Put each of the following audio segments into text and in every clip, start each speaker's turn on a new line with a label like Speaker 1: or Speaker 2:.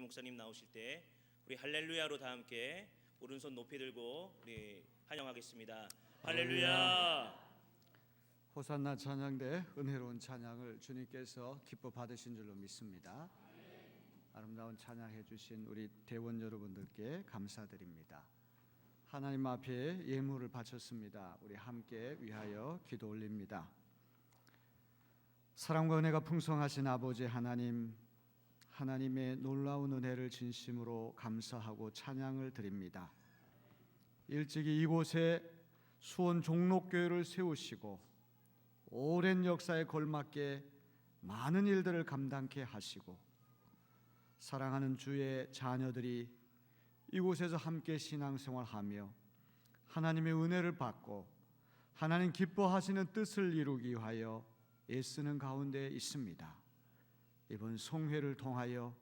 Speaker 1: 목사님 나오실 때 우리 할렐루야로 다 함께 오른손 높이 들고 우리 환영하겠습니다. 할렐루야.
Speaker 2: 호산나 찬양대 은혜로운 찬양을 주님께서 기뻐 받으신 줄로 믿습니다. 아름다운 찬양해 주신 우리 대원 여러분들께 감사드립니다. 하나님 앞에 예물을 바쳤습니다. 우리 함께 위하여 기도 올립니다. 사랑과 은혜가 풍성하신 아버지 하나님, 하나님의 놀라운 은혜를 진심으로 감사하고 찬양을 드립니다. 일찍이 이곳에 수원 종록교회를 세우시고 오랜 역사에 걸맞게 많은 일들을 감당케 하시고 사랑하는 주의 자녀들이 이곳에서 함께 신앙생활하며 하나님의 은혜를 받고 하나님 기뻐하시는 뜻을 이루기 위하여 애쓰는 가운데 있습니다. 이번 송회를 통하여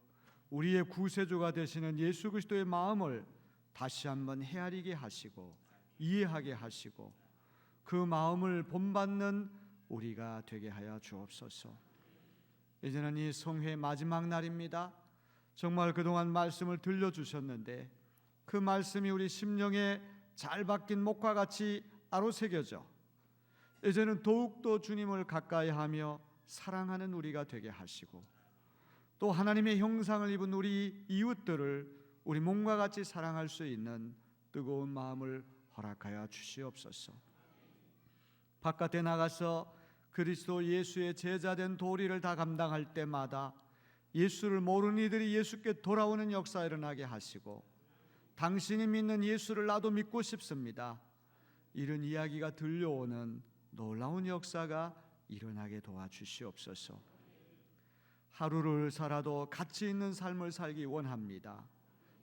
Speaker 2: 우리의 구세주가 되시는 예수 그리스도의 마음을 다시 한번 헤아리게 하시고 이해하게 하시고 그 마음을 본받는 우리가 되게 하여 주옵소서. 이제는 이 송회 마지막 날입니다. 정말 그동안 말씀을 들려주셨는데 그 말씀이 우리 심령에 잘 박힌 목과 같이 아로새겨져 이제는 더욱더 주님을 가까이하며 사랑하는 우리가 되게 하시고 또 하나님의 형상을 입은 우리 이웃들을 우리 몸과 같이 사랑할 수 있는 뜨거운 마음을 허락하여 주시옵소서. 바깥에 나가서 그리스도 예수의 제자된 도리를 다 감당할 때마다 예수를 모르는 이들이 예수께 돌아오는 역사 일어나게 하시고 당신이 믿는 예수를 나도 믿고 싶습니다, 이런 이야기가 들려오는 놀라운 역사가 일어나게 도와주시옵소서. 하루를 살아도 가치 있는 삶을 살기 원합니다.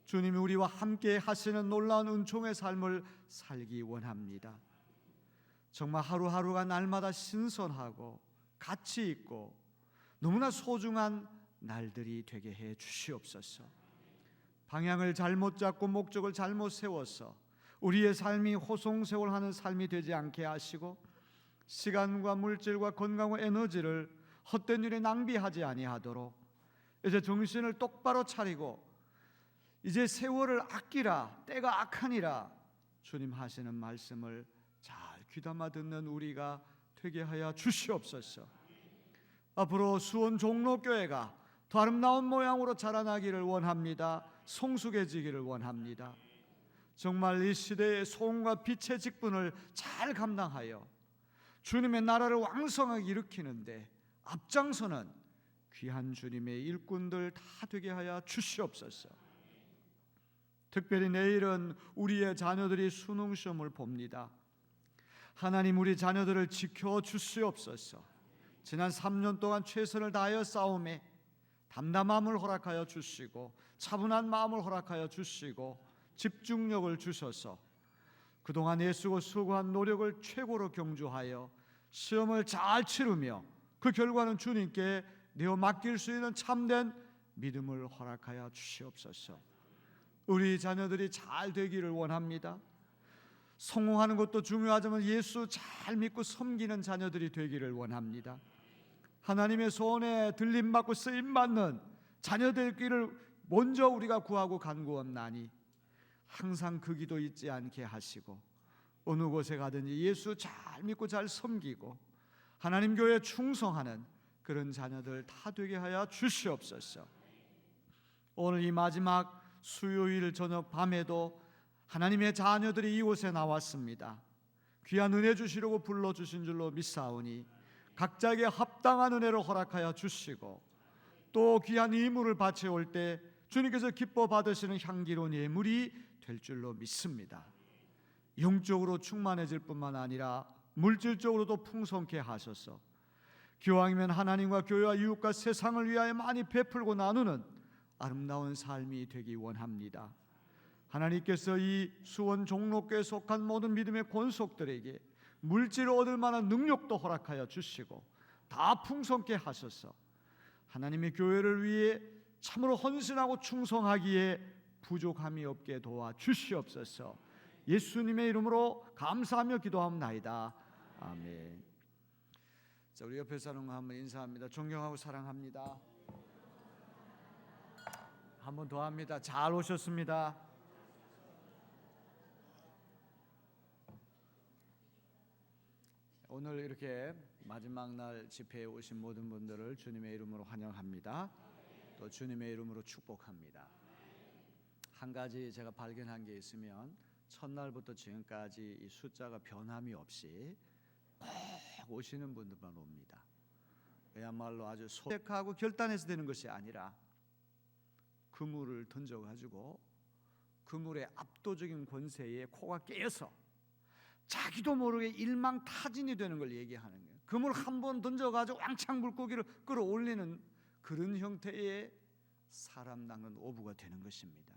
Speaker 2: 주님이 우리와 함께 하시는 놀라운 은총의 삶을 살기 원합니다. 정말 하루하루가 날마다 신선하고 가치 있고 너무나 소중한 날들이 되게 해 주시옵소서. 방향을 잘못 잡고 목적을 잘못 세워서 우리의 삶이 호송세월하는 삶이 되지 않게 하시고 시간과 물질과 건강과 에너지를 헛된 일에 낭비하지 아니하도록 이제 정신을 똑바로 차리고 이제 세월을 아끼라, 때가 악하니라 주님 하시는 말씀을 잘 귀담아 듣는 우리가 되게 하여 주시옵소서. 앞으로 수원 종로교회가 더 아름다운 모양으로 자라나기를 원합니다. 성숙해지기를 원합니다. 정말 이 시대의 소음과 빛의 직분을 잘 감당하여 주님의 나라를 왕성하게 일으키는데 앞장서는 귀한 주님의 일꾼들 다 되게 하여 주시옵소서. 특별히 내일은 우리의 자녀들이 수능 시험을 봅니다. 하나님, 우리 자녀들을 지켜 주시옵소서. 지난 3년 동안 최선을 다하여 싸움에 담담함을 허락하여 주시고 차분한 마음을 허락하여 주시고 집중력을 주셔서 그동안 애쓰고 수고한 노력을 최고로 경주하여 시험을 잘 치르며 그 결과는 주님께 내어 맡길 수 있는 참된 믿음을 허락하여 주시옵소서. 우리 자녀들이 잘 되기를 원합니다. 성공하는 것도 중요하지만 예수 잘 믿고 섬기는 자녀들이 되기를 원합니다. 하나님의 소원에 들림받고 쓰임받는 자녀들끼를 먼저 우리가 구하고 간구하옵나니 항상 그 기도 잊지 않게 하시고 어느 곳에 가든지 예수 잘 믿고 잘 섬기고 하나님 교회에 충성하는 그런 자녀들 다 되게 하여 주시옵소서. 오늘 이 마지막 수요일 저녁 밤에도 하나님의 자녀들이 이곳에 나왔습니다. 귀한 은혜 주시려고 불러주신 줄로 믿사오니 각자에게 합당한 은혜를 허락하여 주시고 또 귀한 이물을 바쳐올 때 주님께서 기뻐 받으시는 향기로운 예물이 될 줄로 믿습니다. 영적으로 충만해질 뿐만 아니라 물질적으로도 풍성케 하셔서 기왕이면 하나님과 교회와 이웃과 세상을 위하여 많이 베풀고 나누는 아름다운 삶이 되기 원합니다. 하나님께서 이 수원 종로교회에 속한 모든 믿음의 권속들에게 물질을 얻을 만한 능력도 허락하여 주시고 다 풍성케 하셔서 하나님의 교회를 위해 참으로 헌신하고 충성하기에 부족함이 없게 도와 주시옵소서. 예수님의 이름으로 감사하며 기도하옵나이다. 아멘. 자, 우리 옆에 사람과 한번 인사합니다. 존경하고 사랑합니다. 한 번 더 합니다. 잘 오셨습니다. 오늘 이렇게 마지막 날 집회에 오신 모든 분들을 주님의 이름으로 환영합니다. 또 주님의 이름으로 축복합니다. 한 가지 제가 발견한 게 있으면 첫날부터 지금까지 이 숫자가 변함이 없이 꼭 오시는 분들만 옵니다. 그야말로 아주 선택하고 결단해서 되는 것이 아니라 그물을 던져가지고 그물의 압도적인 권세에 코가 깨어서 자기도 모르게 일망타진이 되는 걸 얘기하는 거예요. 그물 한 번 던져가지고 왕창 물고기를 끌어올리는 그런 형태의 사람 낚는 어부가 되는 것입니다.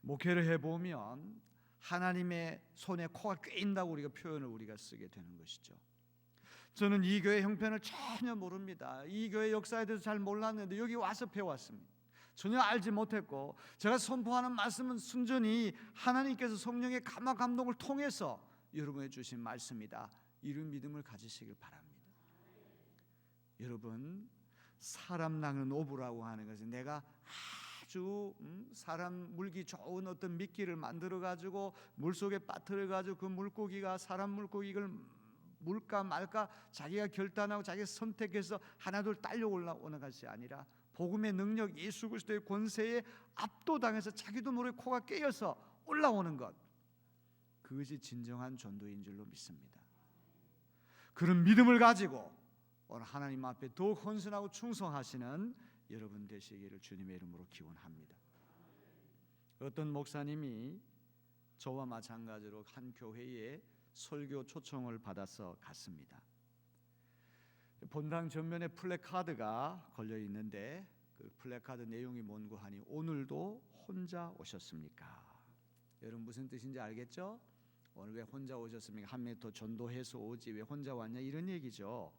Speaker 2: 목회를 해보면 하나님의 손에 코가 꿰인다고 우리가 표현을 우리가 쓰게 되는 것이죠. 저는 이 교회 형편을 전혀 모릅니다. 이 교회 역사에 대해서 잘 몰랐는데 여기 와서 배웠습니다. 전혀 알지 못했고 제가 선포하는 말씀은 순전히 하나님께서 성령의 감화 감동을 통해서 여러분에 주신 말씀이다. 이런 믿음을 가지시길 바랍니다. 여러분, 사람 낚는 어부라고 하는 것은 내가 아주 사람 물기 좋은 어떤 미끼를 만들어 가지고 물속에 빠뜨려 가지고 그 물고기가 사람 물고기를 물까 말까 자기가 결단하고 자기가 선택해서 하나둘 딸려 올라오는 것이 아니라 복음의 능력, 예수 그리스도의 권세에 압도당해서 자기도 모르게 코가 깨어서 올라오는 것, 그것이 진정한 전도인 줄로 믿습니다. 그런 믿음을 가지고 오늘 하나님 앞에 더욱 헌신하고 충성하시는 여러분 되시기를 주님의 이름으로 기원합니다. 어떤 목사님이 저와 마찬가지로 한 교회에 설교 초청을 받아서 갔습니다. 본당 전면에 플래카드가 걸려 있는데 그 플래카드 내용이 뭔고 하니 오늘도 혼자 오셨습니까? 여러분 무슨 뜻인지 알겠죠? 오늘 왜 혼자 오셨습니까? 한 명 더 전도해서 오지 왜 혼자 왔냐 이런 얘기죠.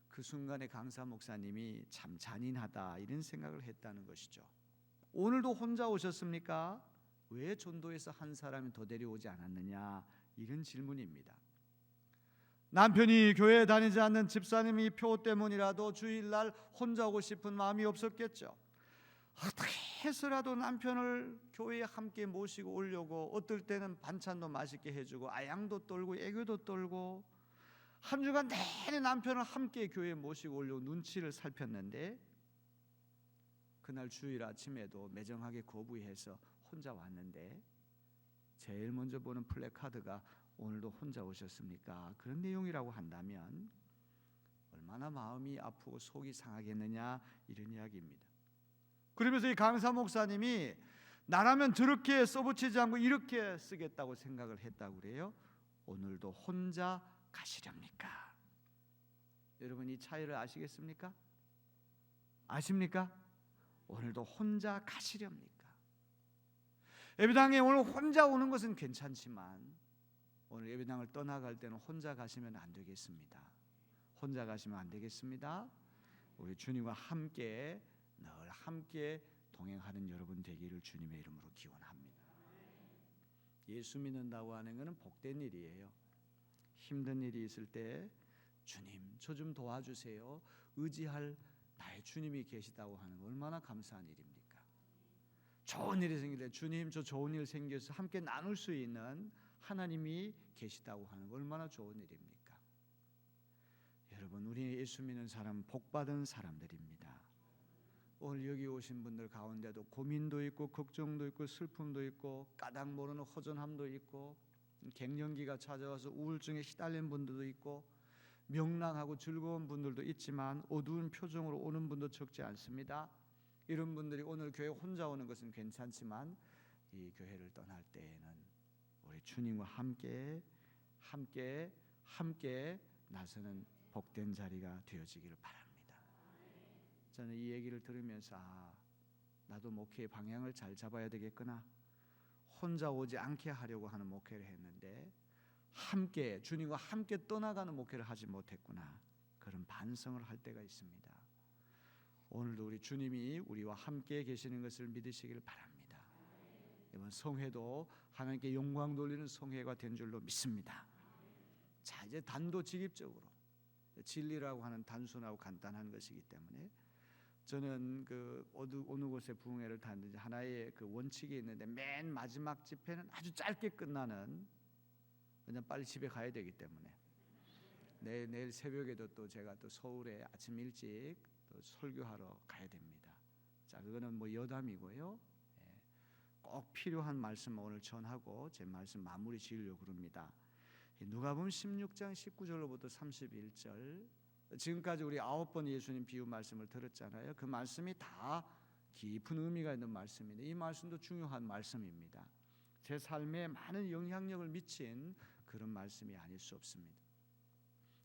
Speaker 2: 그 순간에 강사 목사님이 참 잔인하다 이런 생각을 했다는 것이죠. 오늘도 혼자 오셨습니까? 왜 전도해서 한 사람이 더 데려오지 않았느냐 이런 질문입니다. 남편이 교회에 다니지 않는 집사님이 표 때문이라도 주일날 혼자 오고 싶은 마음이 없었겠죠. 어떻게 해서라도 남편을 교회에 함께 모시고 오려고 어떨 때는 반찬도 맛있게 해주고 아양도 떨고 애교도 떨고 한 주간 내내 남편을 함께 교회에 모시고 오려고 눈치를 살폈는데 그날 주일 아침에도 매정하게 거부해서 혼자 왔는데 제일 먼저 보는 플래카드가 오늘도 혼자 오셨습니까? 그런 내용이라고 한다면 얼마나 마음이 아프고 속이 상하겠느냐 이런 이야기입니다. 그러면서 이 강사 목사님이 나라면 저렇게 써붙이지 않고 이렇게 쓰겠다고 생각을 했다고 그래요. 오늘도 혼자 가시렵니까? 여러분 이 차이를 아시겠습니까? 아십니까? 오늘도 혼자 가시렵니까? 예배당에 오늘 혼자 오는 것은 괜찮지만 오늘 예배당을 떠나갈 때는 혼자 가시면 안 되겠습니다. 혼자 가시면 안 되겠습니다. 우리 주님과 함께 늘 함께 동행하는 여러분 되기를 주님의 이름으로 기원합니다. 예수 믿는다고 하는 것은 복된 일이에요. 힘든 일이 있을 때 주님 저 좀 도와주세요. 의지할 나의 주님이 계시다고 하는 거 얼마나 감사한 일입니까? 좋은 일이 생길 때 주님 저 좋은 일 생겨서 함께 나눌 수 있는 하나님이 계시다고 하는 거 얼마나 좋은 일입니까? 여러분 우리 예수 믿는 사람은 복받은 사람들입니다. 오늘 여기 오신 분들 가운데도 고민도 있고 걱정도 있고 슬픔도 있고 까닭 모르는 허전함도 있고 갱년기가 찾아와서 우울증에 시달린 분들도 있고 명랑하고 즐거운 분들도 있지만 어두운 표정으로 오는 분도 적지 않습니다. 이런 분들이 오늘 교회 혼자 오는 것은 괜찮지만 이 교회를 떠날 때에는 우리 주님과 함께 나서는 복된 자리가 되어지기를 바랍니다. 저는 이 얘기를 들으면서 나도 목회의 방향을 잘 잡아야 되겠구나. 혼자 오지 않게 하려고 하는 목회를 했는데 함께 주님과 함께 떠나가는 목회를 하지 못했구나. 그런 반성을 할 때가 있습니다. 오늘도 우리 주님이 우리와 함께 계시는 것을 믿으시길 바랍니다. 이번 성회도 하나님께 영광 돌리는 성회가 된 줄로 믿습니다. 자 이제 단도직입적으로 진리라고 하는 단순하고 간단한 것이기 때문에 저는 그 어느 곳에 부흥회를 다니는지 하나의 그 원칙이 있는데 맨 마지막 집회는 아주 짧게 끝나는, 그냥 빨리 집에 가야 되기 때문에 내일 새벽에도 또 제가 또 서울에 아침 일찍 또 설교하러 가야 됩니다. 자, 그거는 뭐 여담이고요. 꼭 필요한 말씀 오늘 전하고 제 말씀 마무리 지으려고 그럽니다. 누가복음 16장 19절로부터 31절, 지금까지 우리 9번 예수님 비유 말씀을 들었잖아요. 그 말씀이 다 깊은 의미가 있는 말씀인데 이 말씀도 중요한 말씀입니다. 제 삶에 많은 영향력을 미친 그런 말씀이 아닐 수 없습니다.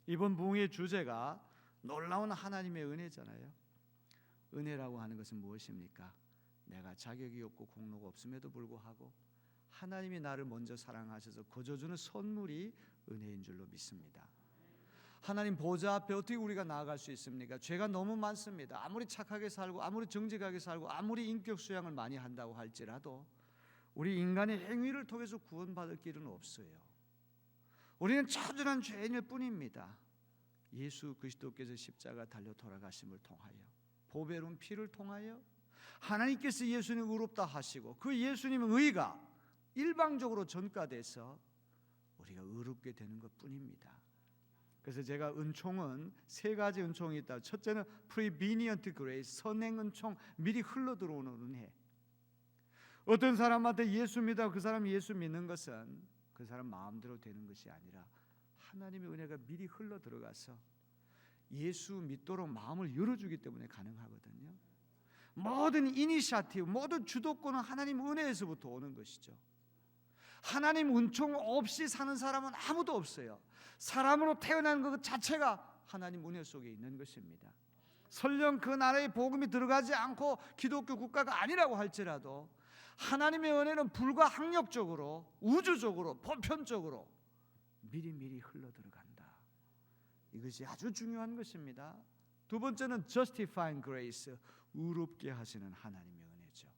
Speaker 2: 이번 부흥의 주제가 놀라운 하나님의 은혜잖아요. 은혜라고 하는 것은 무엇입니까? 내가 자격이 없고 공로가 없음에도 불구하고 하나님이 나를 먼저 사랑하셔서 거저주는 선물이 은혜인 줄로 믿습니다. 하나님 보좌 앞에 어떻게 우리가 나아갈 수 있습니까? 죄가 너무 많습니다. 아무리 착하게 살고 아무리 정직하게 살고 아무리 인격 수양을 많이 한다고 할지라도 우리 인간의 행위를 통해서 구원받을 길은 없어요. 우리는 처절한 죄인일 뿐입니다. 예수 그리스도께서 십자가 달려 돌아가심을 통하여 보배로운 피를 통하여 하나님께서 예수님 의롭다 하시고 그 예수님의 의가 일방적으로 전가돼서 우리가 의롭게 되는 것뿐입니다. 그래서 제가 은총은 세 가지 은총이 있다. 첫째는 prevenient grace, 선행 은총, 미리 흘러 들어오는 은혜. 어떤 사람한테 예수 믿어 그 사람이 예수 믿는 것은 그 사람 마음대로 되는 것이 아니라 하나님의 은혜가 미리 흘러 들어가서 예수 믿도록 마음을 열어주기 때문에 가능하거든요. 모든 이니셔티브, 모든 주도권은 하나님 은혜에서부터 오는 것이죠. 하나님 은총 없이 사는 사람은 아무도 없어요. 사람으로 태어난 것 자체가 하나님 은혜 속에 있는 것입니다. 설령 그 나라의 복음이 들어가지 않고 기독교 국가가 아니라고 할지라도 하나님의 은혜는 불가항력적으로, 우주적으로, 보편적으로 미리미리 흘러 들어간다. 이것이 아주 중요한 것입니다. 두 번째는 justifying grace, 의롭게 하시는 하나님의 은혜죠.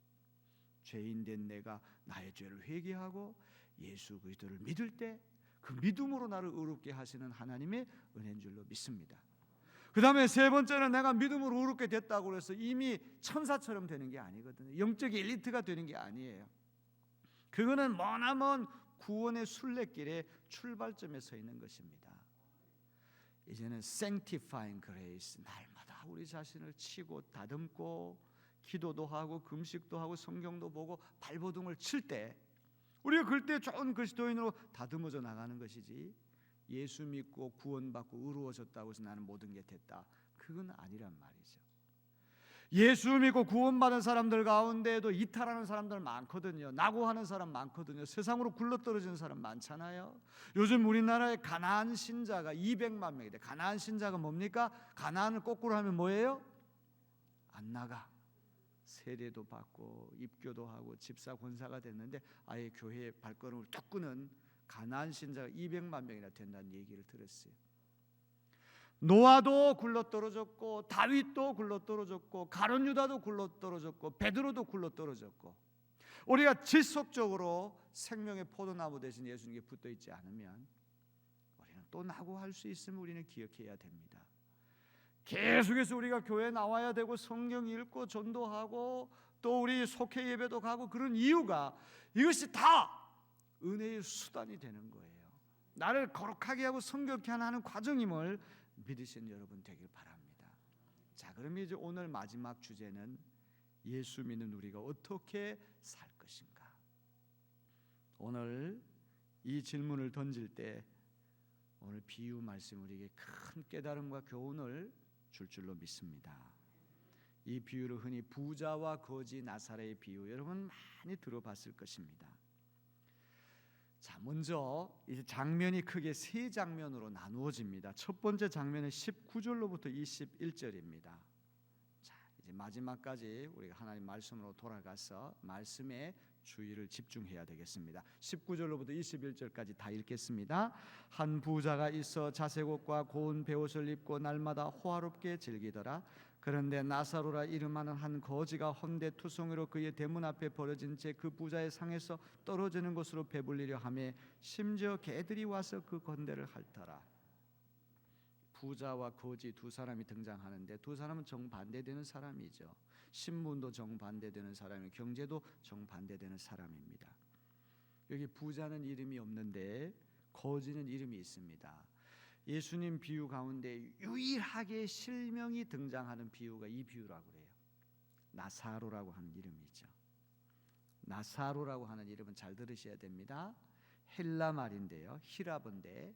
Speaker 2: 죄인된 내가 나의 죄를 회개하고 예수 그리스도를 믿을 때 그 믿음으로 나를 의롭게 하시는 하나님의 은혜인 줄로 믿습니다. 그 다음에 세 번째는 내가 믿음으로 의롭게 됐다고 해서 이미 천사처럼 되는 게 아니거든요. 영적 엘리트가 되는 게 아니에요. 그거는 머나먼 구원의 순례길의 출발점에 서 있는 것입니다. 이제는 sanctifying grace, 날마다 우리 자신을 치고 다듬고 기도도 하고 금식도 하고 성경도 보고 발버둥을 칠 때 우리가 그때 좋은 그리스도인으로 다듬어져 나가는 것이지, 예수 믿고 구원받고 의로워졌다고 해서 나는 모든 게 됐다, 그건 아니란 말이죠. 예수 믿고 구원받은 사람들 가운데에도 이탈하는 사람들 많거든요. 낙오하는 사람 많거든요. 세상으로 굴러떨어지는 사람 많잖아요. 요즘 우리나라에 가나안 신자가 200만 명이돼. 가나안 신자가 뭡니까? 가나안을 거꾸로 하면 뭐예요? 안 나가. 세례도 받고 입교도 하고 집사 권사가 됐는데 아예 교회의 발걸음을 뚝 끄는 가나안 신자가 200만 명이나 된다는 얘기를 들었어요. 노아도 굴러떨어졌고 다윗도 굴러떨어졌고 가룟 유다도 굴러떨어졌고 베드로도 굴러떨어졌고, 우리가 지속적으로 생명의 포도나무 대신 예수님께 붙어 있지 않으면 우리는 또 낙오할 수 있음을 우리는 기억해야 됩니다. 계속해서 우리가 교회에 나와야 되고 성경 읽고 전도하고 또 우리 속회 예배도 가고 그런 이유가 이것이 다 은혜의 수단이 되는 거예요. 나를 거룩하게 하고 성결케 하는 과정임을 믿으신 여러분 되길 바랍니다. 자, 그럼 이제 오늘 마지막 주제는 예수 믿는 우리가 어떻게 살 것인가. 오늘 이 질문을 던질 때 오늘 비유 말씀 우리에게 큰 깨달음과 교훈을 줄 줄로 믿습니다. 이 비유를 흔히 부자와 거지 나사렛의 비유, 여러분 많이 들어봤을 것입니다. 자, 먼저 이제 장면이 크게 세 장면으로 나누어집니다. 첫 번째 장면은 19절로부터 21절입니다. 자, 이제 마지막까지 우리가 하나님 말씀으로 돌아가서 말씀에 주의를 집중해야 되겠습니다. 19절로부터 21절까지 다 읽겠습니다. 한 부자가 있어 자색옷과 고운 베옷을 입고 날마다 호화롭게 즐기더라. 그런데 나사로라 이름하는 한 거지가 헌데투성이로 그의 대문 앞에 버려진 채 그 부자의 상에서 떨어지는 곳으로 배불리려 하매 심지어 개들이 와서 그 건대를 핥더라. 부자와 거지 두 사람이 등장하는데 두 사람은 정반대되는 사람이죠. 신분도 정반대되는 사람이고 경제도 정반대되는 사람입니다. 여기 부자는 이름이 없는데 거지는 이름이 있습니다. 예수님 비유 가운데 유일하게 실명이 등장하는 비유가 이 비유라고 그래요. 나사로라고 하는 이름이죠. 나사로라고 하는 이름은 잘 들으셔야 됩니다. 헬라 말인데요, 히라본데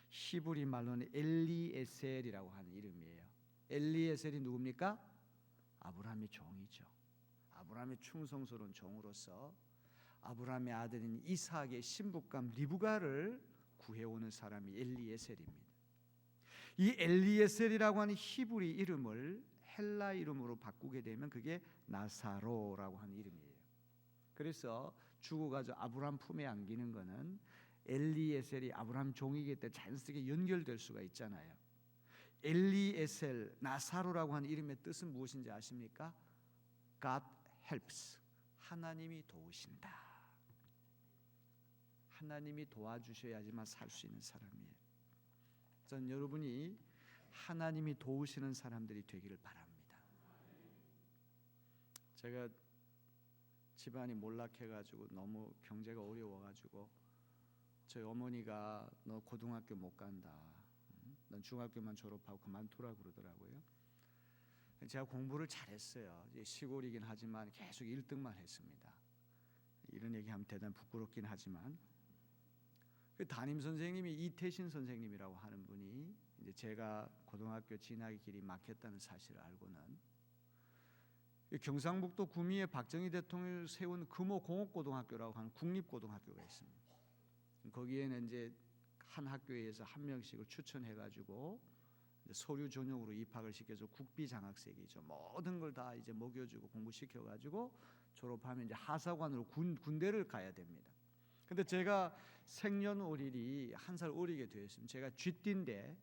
Speaker 2: 히브리 말로는 엘리에셀이라고 하는 이름이에요. 엘리에셀이 누굽니까? 아브라함의 종이죠. 아브라함의 충성스러운 종으로서 아브라함의 아들인 이삭의 신부감 리브가를 구해오는 사람이 엘리에셀입니다. 이 엘리에셀이라고 하는 히브리 이름을 헬라 이름으로 바꾸게 되면 그게 나사로라고 하는 이름이에요. 그래서 죽어가지고 아브라함 품에 안기는 것은 엘리에셀이 아브라함 종이기 때문에 자연스럽게 연결될 수가 있잖아요. 엘리에셀 나사로라고 하는 이름의 뜻은 무엇인지 아십니까? God helps. 하나님이 도우신다. 하나님이 도와주셔야지만 살 수 있는 사람이에요. 전 여러분이 하나님이 도우시는 사람들이 되기를 바랍니다. 제가 집안이 몰락해가지고 너무 경제가 어려워가지고 저희 어머니가 너 고등학교 못 간다, 넌 중학교만 졸업하고 그만두라 그러더라고요. 제가 공부를 잘했어요. 시골이긴 하지만 계속 1등만 했습니다. 이런 얘기하면 대단히 부끄럽긴 하지만 그 담임 선생님이 이태신 선생님이라고 하는 분이 이제 제가 고등학교 진학의 길이 막혔다는 사실을 알고는 경상북도 구미에 박정희 대통령이 세운 금호공업고등학교라고 하는 국립고등학교가 있습니다. 거기에는 이제 한 학교에서 한 명씩을 추천해가지고 서류 전형으로 입학을 시켜서 국비 장학생이죠. 모든 걸 다 이제 먹여주고 공부시켜가지고 졸업하면 이제 하사관으로 군대를 가야 됩니다. 근데 제가 생년월일이 한 살 어리게 되었습니다. 제가 쥐띠인데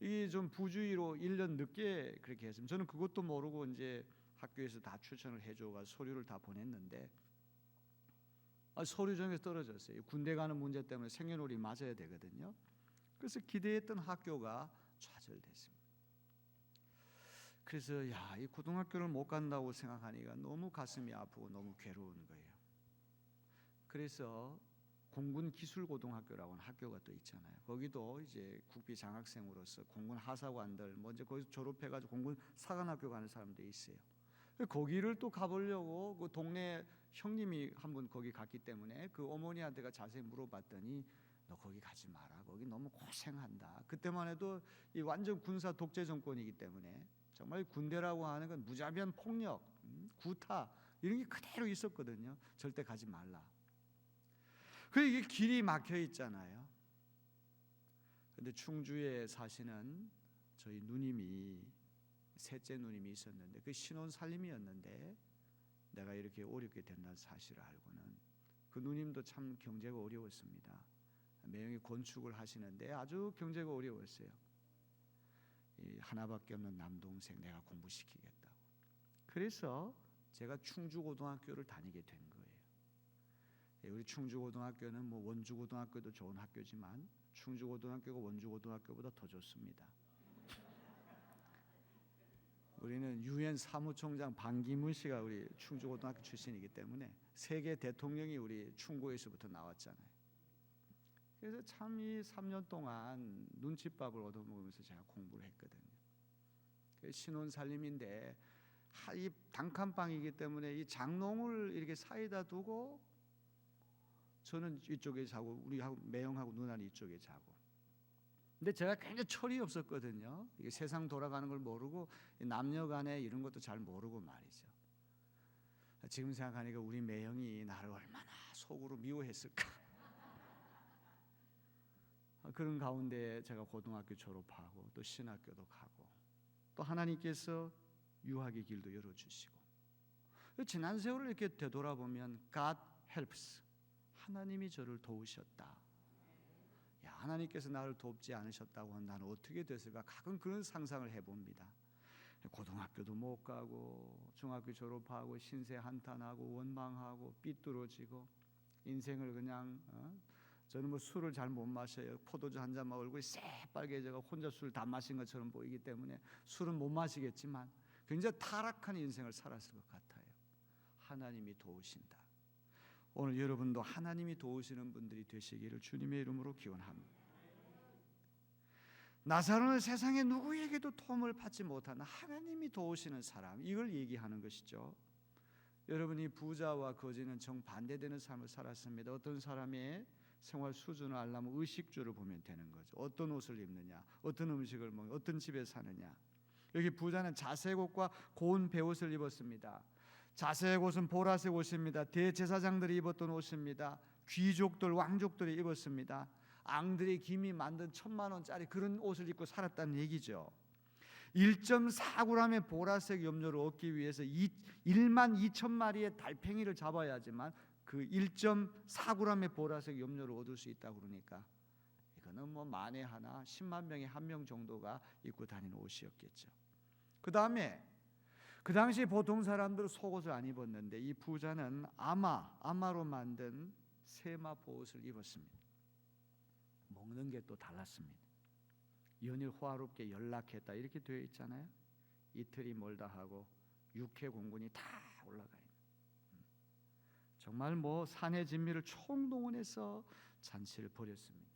Speaker 2: 이게 좀 부주의로 1년 늦게 그렇게 했습니다. 저는 그것도 모르고 이제 학교에서 다 추천을 해줘가 서류를 다 보냈는데 서류 중에서 떨어졌어요. 군대 가는 문제 때문에 생년월일 맞아야 되거든요. 그래서 기대했던 학교가 좌절됐습니다. 그래서 이 고등학교를 못 간다고 생각하니까 너무 가슴이 아프고 너무 괴로운 거예요. 그래서 공군기술고등학교라고 하는 학교가 또 있잖아요. 거기도 이제 국비 장학생으로서 공군 하사관들 먼저 거기서 졸업해가지고 공군 사관학교 가는 사람도 있어요. 거기를 또 가보려고 그 동네 형님이 한 분 거기 갔기 때문에 그 어머니한테가 자세히 물어봤더니 너 거기 가지 마라. 거기 너무 고생한다. 그때만 해도 이 완전 군사 독재 정권이기 때문에 정말 군대라고 하는 건 무자비한 폭력, 구타 이런 게 그대로 있었거든요. 절대 가지 말라. 그 이게 길이 막혀 있잖아요. 근데 충주에 사시는 저희 누님이 셋째 누님이 있었는데 그 신혼 살림이었는데 내가 이렇게 어렵게 된다는 사실을 알고는 그 누님도 참 경제가 어려웠습니다. 매형이 건축을 하시는데 아주 경제가 어려웠어요. 이 하나밖에 없는 남동생 내가 공부시키겠다고. 그래서 제가 충주고등학교를 다니게 된 거예요. 우리 충주고등학교는 뭐 원주고등학교도 좋은 학교지만 충주고등학교가 원주고등학교보다 더 좋습니다. 우리는 유엔 사무총장 반기문 씨가 우리 충주고등학교 출신이기 때문에 세계 대통령이 우리 충고에서부터 나왔잖아요. 그래서 참 이 3년 동안 눈칫밥을 얻어먹으면서 제가 공부를 했거든요. 신혼 살림인데 이 단칸방이기 때문에 이 장롱을 이렇게 사이다 두고 저는 이쪽에 자고 우리 매형하고 누나는 이쪽에 자고. 근데 제가 굉장히 철이 없었거든요. 이게 세상 돌아가는 걸 모르고 남녀간에 이런 것도 잘 모르고 말이죠. 지금 생각하니까 우리 매형이 나를 얼마나 속으로 미워했을까. 그런 가운데 제가 고등학교 졸업하고 또 신학교도 가고 또 하나님께서 유학의 길도 열어주시고 지난 세월을 이렇게 되돌아보면 God helps. 하나님이 저를 도우셨다. 하나님께서 나를 돕지 않으셨다고 하면 나는 어떻게 됐을까? 가끔 그런 상상을 해봅니다. 고등학교도 못 가고 중학교 졸업하고 신세 한탄하고 원망하고 삐뚤어지고 인생을 그냥 저는 뭐 술을 잘 못 마셔요. 포도주 한 잔 먹으면 얼굴이 새빨개져가 혼자 술 다 마신 것처럼 보이기 때문에 술은 못 마시겠지만 굉장히 타락한 인생을 살았을 것 같아요. 하나님이 도우신다. 오늘 여러분도 하나님이 도우시는 분들이 되시기를 주님의 이름으로 기원합니다. 나사로는 세상에 누구에게도 도움을 받지 못하는 하나님이 도우시는 사람, 이걸 얘기하는 것이죠. 여러분이 부자와 거지는 정반대되는 삶을 살았습니다. 어떤 사람의 생활 수준을 알려면 의식주를 보면 되는 거죠. 어떤 옷을 입느냐, 어떤 음식을 먹느냐, 어떤 집에 사느냐. 여기 부자는 자색 옷과 고운 베옷을 입었습니다. 자색 옷은 보라색 옷입니다. 대제사장들이 입었던 옷입니다. 귀족들, 왕족들이 입었습니다. 앙들이 김이 만든 1,000만 원짜리 그런 옷을 입고 살았다는 얘기죠. 1.4g의 보라색 염료를 얻기 위해서 1만 2천 마리의 달팽이를 잡아야지만 그 1.4g의 보라색 염료를 얻을 수 있다고 그러니까 이거는 뭐 만에 하나 10만 명에 1명 정도가 입고 다니는 옷이었겠죠. 그 다음에 그 당시 보통 사람들은 속옷을 안 입었는데 이 부자는 아마로 만든 세마 보옷을 입었습니다. 먹는 게 또 달랐습니다. 연일 호화롭게 연락했다 이렇게 되어 있잖아요. 이틀이 멀다 하고 육해 공군이 다 올라가 있는. 정말 뭐 산의 진미를 총동원해서 잔치를 벌였습니다.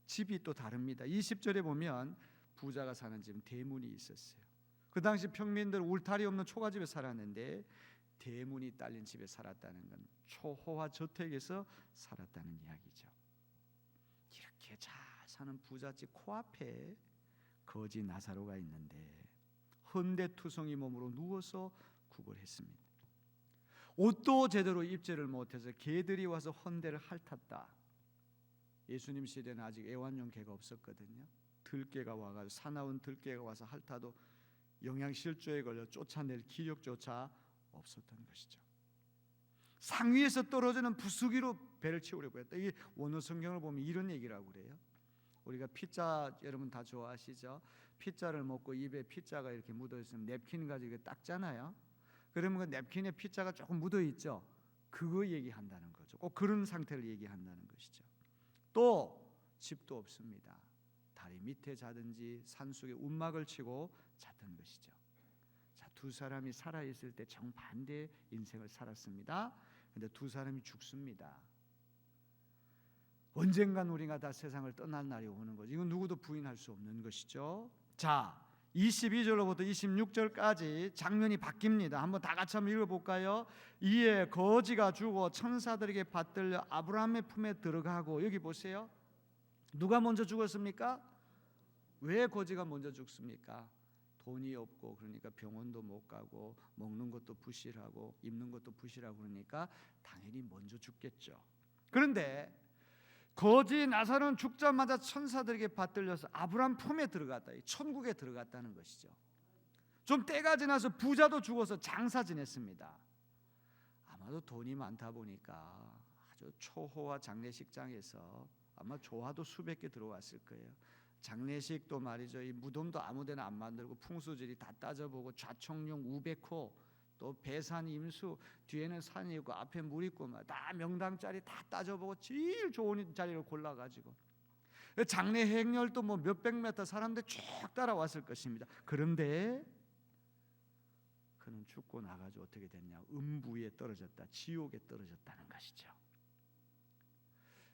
Speaker 2: 집이 또 다릅니다. 20절에 보면 부자가 사는 집은 대문이 있었어요. 그 당시 평민들 울타리 없는 초가집에 살았는데 대문이 딸린 집에 살았다는 건 초호화 저택에서 살았다는 이야기죠. 이렇게 잘 사는 부잣집 코앞에 거지 나사로가 있는데 헌데투성이 몸으로 누워서 구걸했습니다. 옷도 제대로 입지를 못해서 개들이 와서 헌데를 핥았다. 예수님 시대는 아직 애완용 개가 없었거든요. 들개가 와가지고 사나운 들개가 와서 핥아도 영양실조에 걸려 쫓아낼 기력조차 없었던 것이죠. 상위에서 떨어지는 부수기로 배를 채우려고 했다. 이게 원어 성경을 보면 이런 얘기라고 그래요. 우리가 피자 여러분 다 좋아하시죠? 피자를 먹고 입에 피자가 이렇게 묻어 있으면 냅킨 가지고 닦잖아요. 그러면 그 냅킨에 피자가 조금 묻어 있죠. 그거 얘기한다는 거죠. 꼭 그런 상태를 얘기한다는 것이죠. 또 집도 없습니다. 다리 밑에 자든지 산속에 움막을 치고 잤던 것이죠. 자, 두 사람이 살아 있을 때 정반대의 인생을 살았습니다. 근데 두 사람이 죽습니다. 언젠간 우리가 다 세상을 떠날 날이 오는 거죠. 이건 누구도 부인할 수 없는 것이죠. 자, 22절로부터 26절까지 장면이 바뀝니다. 한번 다 같이 한번 읽어볼까요? 이에 거지가 죽어 천사들에게 받들려 아브라함의 품에 들어가고, 여기 보세요. 누가 먼저 죽었습니까? 왜 거지가 먼저 죽습니까? 돈이 없고 그러니까 병원도 못 가고 먹는 것도 부실하고 입는 것도 부실하고 그러니까 당연히 먼저 죽겠죠. 그런데 거지 나사로는 죽자마자 천사들에게 받들려서 아브라함 품에 들어갔다. 천국에 들어갔다는 것이죠. 좀 때가 지나서 부자도 죽어서 장사 지냈습니다. 아마도 돈이 많다 보니까 아주 초호화 장례식장에서 아마 조화도 수백 개 들어왔을 거예요. 장례식도 말이죠. 이 무덤도 아무데나 안 만들고 풍수지리 다 따져보고 좌청룡 우백호 또 배산 임수 뒤에는 산이 있고 앞에 물 있고 다 명당 자리 다 따져보고 제일 좋은 자리를 골라가지고 장례 행렬도 뭐 몇백 미터 사람들 쭉 따라왔을 것입니다. 그런데 그는 죽고 나가지고 어떻게 됐냐? 음부에 떨어졌다. 지옥에 떨어졌다는 것이죠.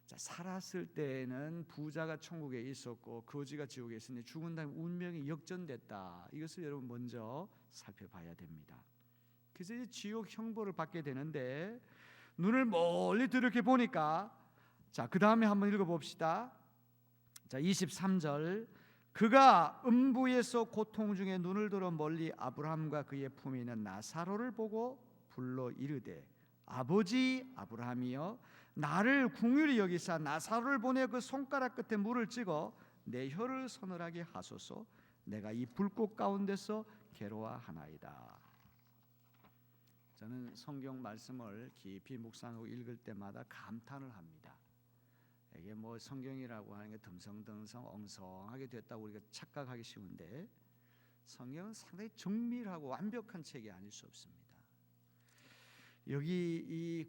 Speaker 2: 자, 살았을 때는 부자가 천국에 있었고 거지가 지옥에 있으니 죽은 다음에 운명이 역전됐다. 이것을 여러분 먼저 살펴봐야 됩니다. 그래서 이제 지옥 형벌을 받게 되는데 눈을 멀리 이렇게 보니까 자, 그 다음에 한번 읽어봅시다. 자, 23절 그가 음부에서 고통 중에 눈을 들어 멀리 아브라함과 그의 품에 있는 나사로를 보고 불러 이르되 아버지 아브라함이여 나를 긍휼히 여기사 나사로를 보내 그 손가락 끝에 물을 찍어 내 혀를 서늘하게 하소서. 내가 이 불꽃 가운데서 괴로워하나이다. 저는 성경 말씀을 깊이 묵상하고 읽을 때마다 감탄을 합니다. 이게 뭐 성경이라고 하는 게 듬성듬성 엉성하게 됐다고 우리가 착각하기 쉬운데 성경은 상당히 정밀하고 완벽한 책이 아닐 수 없습니다. 여기 이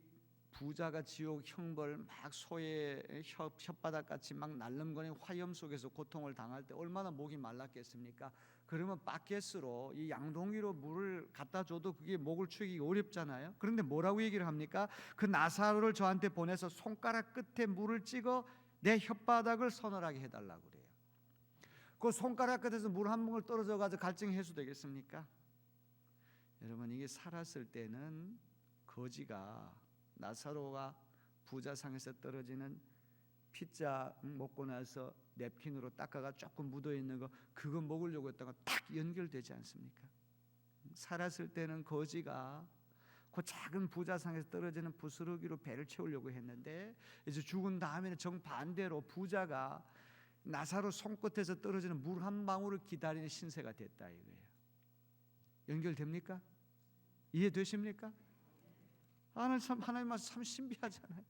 Speaker 2: 부자가 지옥 형벌 막 소의 혓바닥같이 막 날름거리는 화염 속에서 고통을 당할 때 얼마나 목이 말랐겠습니까? 그러면 바켓으로 이 양동이로 물을 갖다 줘도 그게 목을 축이기 어렵잖아요. 그런데 뭐라고 얘기를 합니까? 그 나사로를 저한테 보내서 손가락 끝에 물을 찍어 내 혓바닥을 서늘하게 해달라고 그래요. 그 손가락 끝에서 물 한 모금 떨어져 가지고 갈증 해소 되겠습니까? 여러분, 이게 살았을 때는 거지가 나사로가 부자상에서 떨어지는 피자 먹고 나서 냅킨으로 닦아가 조금 묻어 있는 거 그거 먹으려고 했다가 딱 연결되지 않습니까? 살았을 때는 거지가 그 작은 부자상에서 떨어지는 부스러기로 배를 채우려고 했는데 이제 죽은 다음에는 정반대로 부자가 나사로 손끝에서 떨어지는 물 한 방울을 기다리는 신세가 됐다 이거예요. 연결됩니까? 이해되십니까? 하나님 말씀 참 신비하잖아요.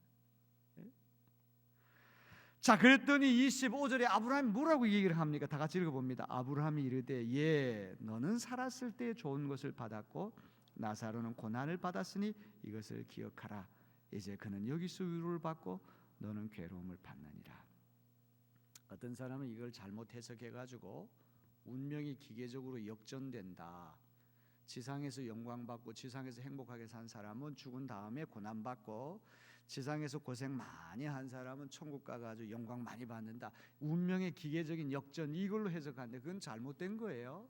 Speaker 2: 자, 그랬더니 25절에 아브라함이 뭐라고 얘기를 합니까? 다 같이 읽어봅니다. 아브라함이 이르되 예 너는 살았을 때 좋은 것을 받았고 나사로는 고난을 받았으니 이것을 기억하라. 이제 그는 여기서 위로를 받고 너는 괴로움을 받느니라. 어떤 사람은 이걸 잘못 해석해가지고 운명이 기계적으로 역전된다. 지상에서 영광받고 지상에서 행복하게 산 사람은 죽은 다음에 고난받고 지상에서 고생 많이 한 사람은 천국 가가지고 영광 많이 받는다. 운명의 기계적인 역전 이걸로 해석하는데 그건 잘못된 거예요.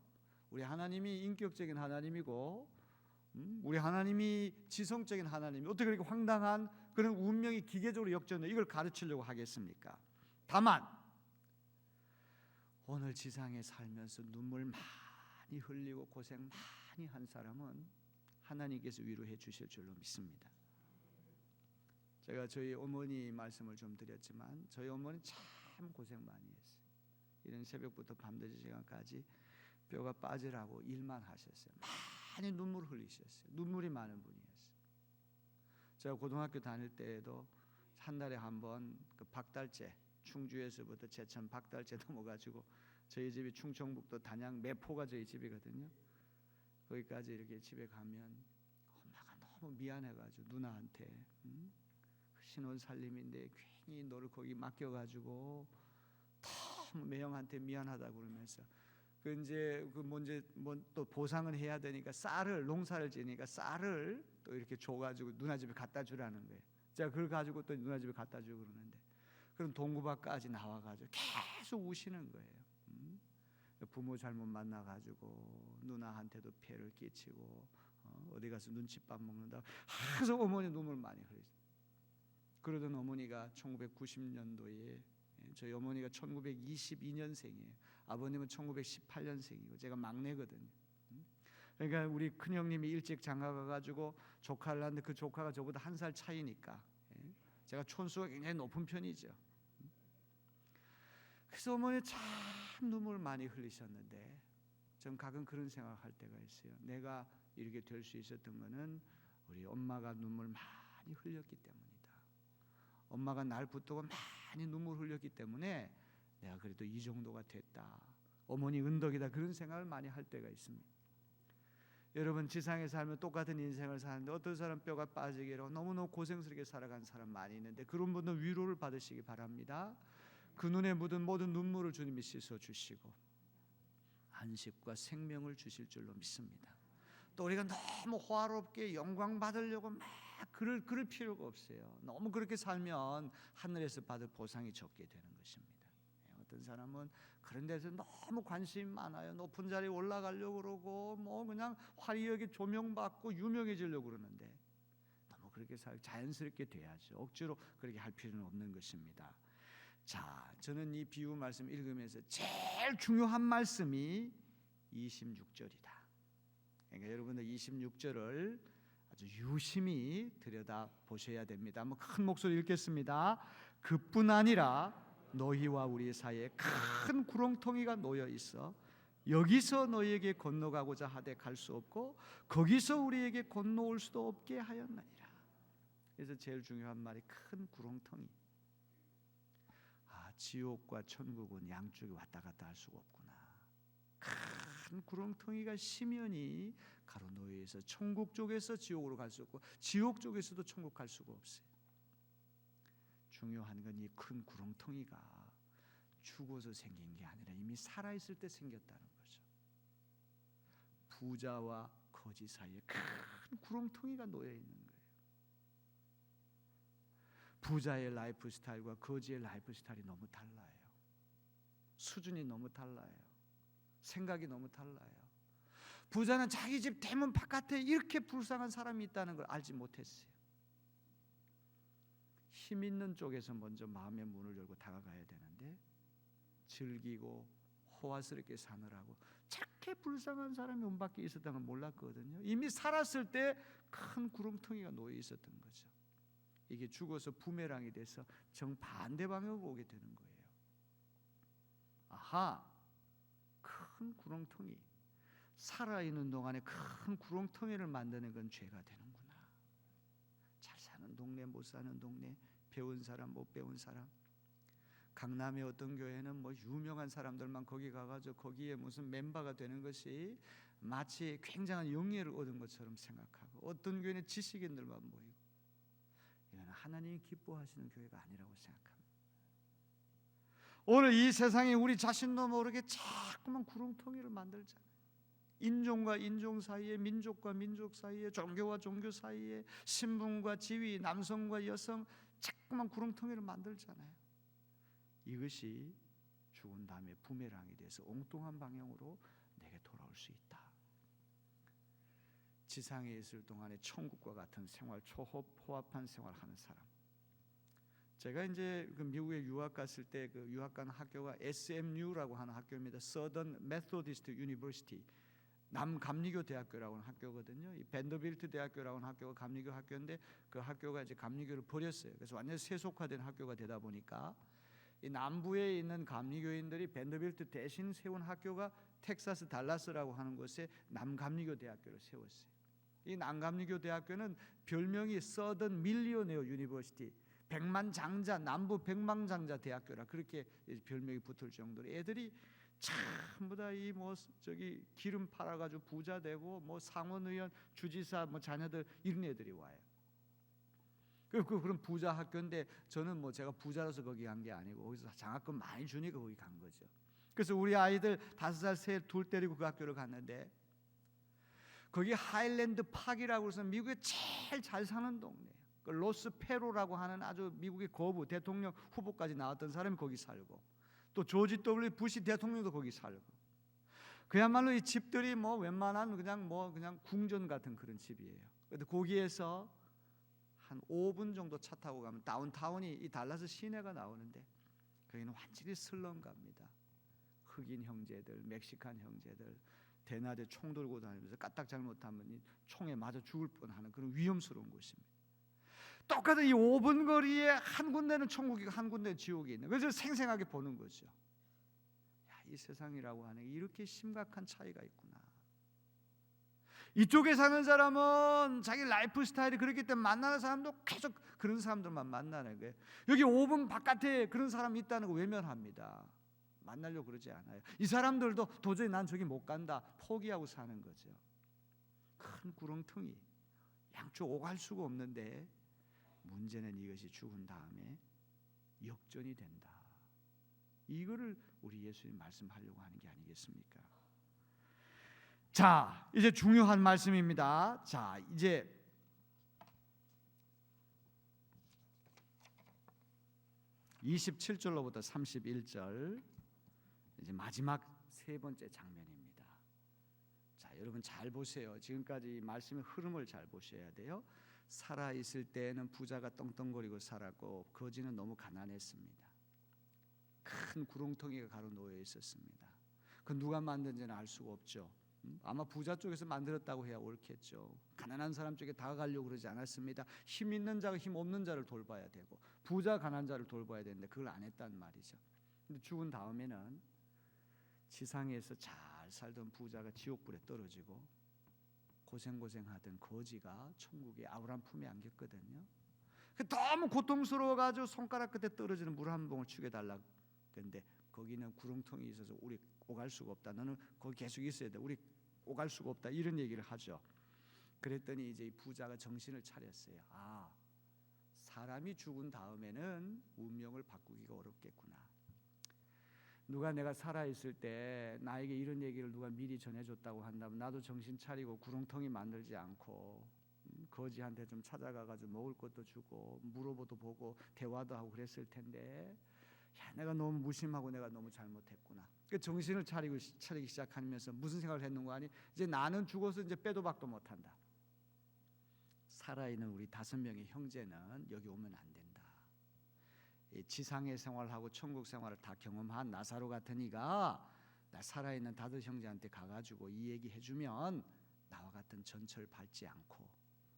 Speaker 2: 우리 하나님이 인격적인 하나님이고 우리 하나님이 지성적인 하나님이 어떻게 그렇게 황당한 그런 운명이 기계적으로 역전돼 이걸 가르치려고 하겠습니까? 다만 오늘 지상에 살면서 눈물 많이 흘리고 고생 많이 한 사람은 하나님께서 위로해 주실 줄로 믿습니다. 제가 저희 어머니 말씀을 좀 드렸지만 저희 어머니 참 고생 많이 했어요. 이런 새벽부터 밤늦은 시간까지 뼈가 빠지라고 일만 하셨어요. 많이 눈물 흘리셨어요. 눈물이 많은 분이었어요. 제가 고등학교 다닐 때에도 한 달에 한 번 그 박달재 충주에서부터 제천 박달재 넘어가지고 저희 집이 충청북도 단양 매포가 저희 집이거든요. 거기까지 이렇게 집에 가면 엄마가 너무 미안해가지고 누나한테 신혼 살림인데 괜히 너를 거기 맡겨가지고 너무 매형한테 미안하다 그러면서 그 이제 또 보상은 해야 되니까 쌀을 농사를 지니까 쌀을 또 이렇게 줘가지고 누나 집에 갖다 주라는 거예요. 제가 그걸 가지고 또 누나 집에 갖다 주고 그러는데 그럼 동구밖까지 나와가지고 계속 우시는 거예요. 부모 잘못 만나가지고 누나한테도 폐를 끼치고 어디 가서 눈칫밥 먹는다. 계속 어머니 눈물 많이 흘리죠. 그러던 어머니가 1990년도에 저희 어머니가 1922년생이에요. 아버님은 1918년생이고 제가 막내거든요. 그러니까 우리 큰형님이 일찍 장가가가지고 조카를 낳는데 그 조카가 저보다 1살 차이니까 제가 촌수가 굉장히 높은 편이죠. 그래서 어머니 참 눈물 많이 흘리셨는데 전 가끔 그런 생각할 때가 있어요. 내가 이렇게 될 수 있었던 거는 우리 엄마가 눈물 많이 흘렸기 때문이다. 엄마가 날 붙들고 많이 눈물 흘렸기 때문에 내가 그래도 이 정도가 됐다. 어머니 은덕이다. 그런 생각을 많이 할 때가 있습니다. 여러분 지상에 살면 똑같은 인생을 사는데 어떤 사람 뼈가 빠지기로 너무너무 고생스럽게 살아간 사람 많이 있는데 그런 분들 위로를 받으시기 바랍니다. 그 눈에 묻은 모든 눈물을 주님이 씻어주시고 안식과 생명을 주실 줄로 믿습니다. 또 우리가 너무 호화롭게 영광 받으려고 막 그럴 필요가 없어요. 너무 그렇게 살면 하늘에서 받을 보상이 적게 되는 것입니다. 어떤 사람은 그런 데서 너무 관심이 많아요. 높은 자리에 올라가려고 그러고 뭐 그냥 화려하게 조명받고 유명해지려고 그러는데 너무 그렇게 자연스럽게 돼야죠. 억지로 그렇게 할 필요는 없는 것입니다. 자, 저는 이 비유 말씀 읽으면서 제일 중요한 말씀이 26절이다. 그러니까 여러분들 26절을 아주 유심히 들여다 보셔야 됩니다. 한번 큰 목소리 읽겠습니다. 그뿐 아니라 너희와 우리 사이에 큰 구렁텅이가 놓여 있어 여기서 너희에게 건너가고자 하되 갈 수 없고 거기서 우리에게 건너올 수도 없게 하였느니라. 그래서 제일 중요한 말이 큰 구렁텅이. 지옥과 천국은 양쪽에 왔다 갔다 할 수가 없구나. 큰 구렁텅이가 심연이 가로놓여서 천국 쪽에서 지옥으로 갈 수 없고 지옥 쪽에서도 천국 갈 수가 없어요. 중요한 건 이 큰 구렁텅이가 죽어서 생긴 게 아니라 이미 살아있을 때 생겼다는 거죠. 부자와 거지 사이에 큰 구렁텅이가 놓여 있는 거예요. 부자의 라이프 스타일과 거지의 라이프 스타일이 너무 달라요. 수준이 너무 달라요. 생각이 너무 달라요. 부자는 자기 집 대문 바깥에 이렇게 불쌍한 사람이 있다는 걸 알지 못했어요. 힘 있는 쪽에서 먼저 마음의 문을 열고 다가가야 되는데 즐기고 호화스럽게 사느라고 저렇게 불쌍한 사람이 문 밖에 있었다는 걸 몰랐거든요. 이미 살았을 때 큰 구렁텅이가 놓여 있었던 거죠. 이게 죽어서 부메랑이 돼서 정반대 방향으로 오게 되는 거예요. 아하, 큰 구렁텅이, 살아있는 동안에 큰 구렁텅이를 만드는 건 죄가 되는구나. 잘 사는 동네, 못 사는 동네, 배운 사람, 못 배운 사람. 강남의 어떤 교회는 뭐 유명한 사람들만 거기 가가지고 거기에 무슨 멤버가 되는 것이 마치 굉장한 영예를 얻은 것처럼 생각하고, 어떤 교회는 지식인들만 모이고, 이건 하나님이 기뻐하시는 교회가 아니라고 생각합니다. 오늘 이 세상에 우리 자신도 모르게 자꾸만 구렁텅이를 만들잖아요. 인종과 인종 사이에, 민족과 민족 사이에, 종교와 종교 사이에, 신분과 지위, 남성과 여성, 자꾸만 구렁텅이를 만들잖아요. 이것이 죽은 다음에 부메랑이 돼서 엉뚱한 방향으로 내게 돌아올 수 있다. 지상에 있을 동안에 천국과 같은 생활, 초호합한 생활하는 사람. 제가 이제 그 미국에 유학 갔을 때 그 유학 간 학교가 SMU라고 하는 학교입니다. Southern Methodist University, 남감리교 대학교라고 하는 학교거든요. 이 밴더빌트 대학교라고 하는 학교가 감리교 학교인데 그 학교가 이제 감리교를 버렸어요. 그래서 완전 세속화된 학교가 되다 보니까 이 남부에 있는 감리교인들이 밴더빌트 대신 세운 학교가 텍사스 달라스라고 하는 곳에 남감리교 대학교를 세웠어요. 이 남감리교 대학교는 별명이 서던 밀리오네어 유니버시티, 백만장자, 남부 백만장자 대학교라 그렇게 별명이 붙을 정도로 애들이 전부 다 이 뭐 저기 기름 팔아가지고 부자 되고 뭐 상원의원, 주지사 뭐 자녀들 이런 애들이 와요. 그런 부자 학교인데 저는 뭐 제가 부자라서 거기 간 게 아니고 거기서 장학금 많이 주니까 거기 간 거죠. 그래서 우리 아이들 5살 셋 둘 데리고 그 학교를 갔는데 거기 하일랜드 파크라고 해서 미국에 제일 잘 사는 동네예요. 그 로스페로라고 하는 아주 미국의 거부 대통령 후보까지 나왔던 사람이 거기 살고, 또 조지 W 부시 대통령도 거기 살고, 그야말로 이 집들이 뭐 웬만한 그냥 궁전 같은 그런 집이에요. 근데 거기에서 한 5분 정도 차 타고 가면 다운타운이 이 달라스 시내가 나오는데 거기는 완전히 슬럼갑니다. 흑인 형제들, 멕시칸 형제들 대낮에 총 들고 다니면서 까딱 잘못하면 총에 맞아 죽을 뻔하는 그런 위험스러운 곳입니다. 똑같은 이 5분 거리에 한 군데는 천국이고 한 군데는 지옥이 있는, 그래서 생생하게 보는 거죠. 야, 이 세상이라고 하는 게 이렇게 심각한 차이가 있구나. 이쪽에 사는 사람은 자기 라이프 스타일이 그렇기 때문에 만나는 사람도 계속 그런 사람들만 만나는 거예요. 여기 5분 바깥에 그런 사람이 있다는 거 외면합니다. 만나려고 그러지 않아요. 이 사람들도 도저히 난 저기 못 간다 포기하고 사는 거죠. 큰 구렁텅이, 양쪽 오갈 수가 없는데 문제는 이것이 죽은 다음에 역전이 된다. 이거를 우리 예수님 말씀하려고 하는 게 아니겠습니까? 자, 이제 중요한 말씀입니다. 자, 이제 27절로부터 31절 이제 마지막 세 번째 장면입니다. 자, 여러분 잘 보세요. 지금까지 말씀의 흐름을 잘 보셔야 돼요. 살아 있을 때는 부자가 떵떵거리고 살았고 거지는 너무 가난했습니다. 큰 구렁텅이가 가로 놓여 있었습니다. 그 누가 만든지는 알 수가 없죠. 아마 부자 쪽에서 만들었다고 해야 옳겠죠. 가난한 사람 쪽에 다가가려고 그러지 않았습니다. 힘 있는 자가 힘 없는 자를 돌봐야 되고 부자 가난한 자를 돌봐야 되는데 그걸 안 했단 말이죠. 근데 죽은 다음에는 지상에서 잘 살던 부자가 지옥불에 떨어지고 고생하던 거지가 천국의 아브라함 품에 안겼거든요. 너무 고통스러워가지고 손가락 끝에 떨어지는 물 한 봉을 죽여달라고 했는데 거기는 구렁텅이 있어서 우리 오갈 수가 없다. 너는 거기 계속 있어야 돼. 우리 오갈 수가 없다. 이런 얘기를 하죠. 그랬더니 이제 이 부자가 정신을 차렸어요. 아, 사람이 죽은 다음에는 운명을 바꾸기가 어렵겠구나. 누가 내가 살아있을 때 나에게 이런 얘기를 누가 미리 전해줬다고 한다면 나도 정신 차리고 구렁텅이 만들지 않고 거지한테 좀 찾아가가지고 먹을 것도 주고 물어보도 보고 대화도 하고 그랬을 텐데, 야, 내가 너무 무심하고 내가 너무 잘못했구나. 그 정신을 차리기 시작하면서 무슨 생각을 했는가 하니, 이제 나는 죽어서 이제 빼도 박도 못한다. 살아있는 우리 5명의 형제는 여기 오면 안 된다. 이 지상의 생활하고 천국 생활을 다 경험한 나사로 같은 이가 나 살아있는 5 형제한테 가가지고 이 얘기 해주면 나와 같은 전철 밟지 않고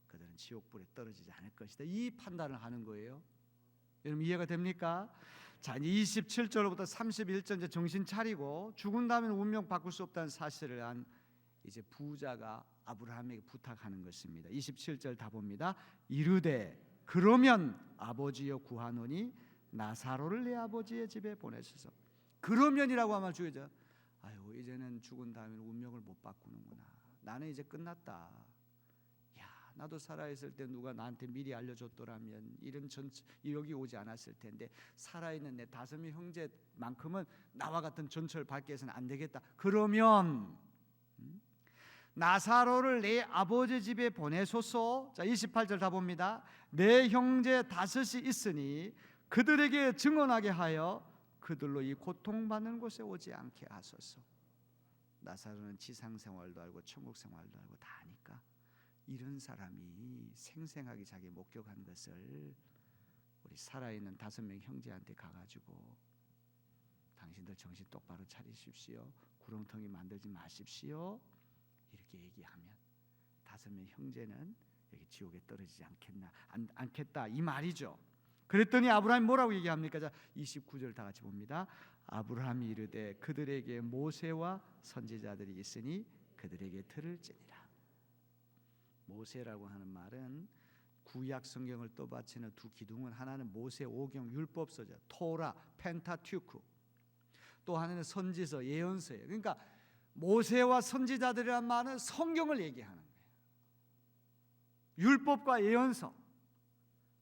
Speaker 2: 그들은 지옥불에 떨어지지 않을 것이다. 이 판단을 하는 거예요. 여러분 이해가 됩니까? 자, 27절부터 31절 이제 정신 차리고 죽은 다음에는 운명 바꿀 수 없다는 사실을 한 이제 부자가 아브라함에게 부탁하는 것입니다. 27절 다 봅니다. 이르되 그러면 아버지여 구하노니 나사로를 내 아버지의 집에 보내소서. 그러면이라고 하면 주의죠. 아유, 이제는 죽은 다음에 운명을 못 바꾸는구나. 나는 이제 끝났다. 야, 나도 살아있을 때 누가 나한테 미리 알려줬더라면 이런 여기 오지 않았을 텐데, 살아있는 내 5명 형제만큼은 나와 같은 전철 밟게 해서는 안 되겠다. 그러면 나사로를 내 아버지 집에 보내소서. 자, 28절 다 봅니다. 내 형제 5이 있으니 그들에게 증언하게 하여 그들로 이 고통받는 곳에 오지 않게 하소서. 나사로는 지상 생활도 알고 천국 생활도 알고 다 아니까 이런 사람이 생생하게 자기 목격한 것을 우리 살아있는 5명 형제한테 가가지고 당신들 정신 똑바로 차리십시오. 구렁텅이 만들지 마십시오. 이렇게 얘기하면 5명 형제는 여기 지옥에 떨어지지 않겠다 이 말이죠. 그랬더니 아브라함이 뭐라고 얘기합니까? 자, 29절 다 같이 봅니다. 아브라함이 이르되 그들에게 모세와 선지자들이 있으니 그들에게 들을지니라. 모세라고 하는 말은 구약 성경을 떠받치는 2 기둥은, 하나는 모세 오경 율법서죠, 토라 펜타튜크, 또 하나는 선지서 예언서예요. 그러니까 모세와 선지자들이란 말은 성경을 얘기하는 거예요. 율법과 예언서.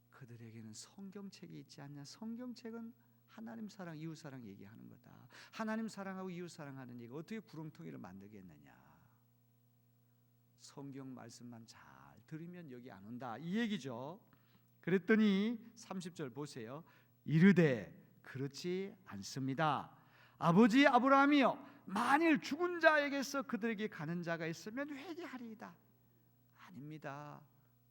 Speaker 2: 그들에게는 성경책이 있지 않냐? 성경책은 하나님 사랑, 이웃 사랑 얘기하는 거다. 하나님 사랑하고 이웃 사랑하는 얘기가 어떻게 구렁텅이를 만들겠느냐? 성경 말씀만 잘 들으면 여기 안 온다 이 얘기죠. 그랬더니 30절 보세요. 이르되 그렇지 않습니다. 아버지 아브라함이여, 만일 죽은 자에게서 그들에게 가는 자가 있으면 회개하리이다. 아닙니다.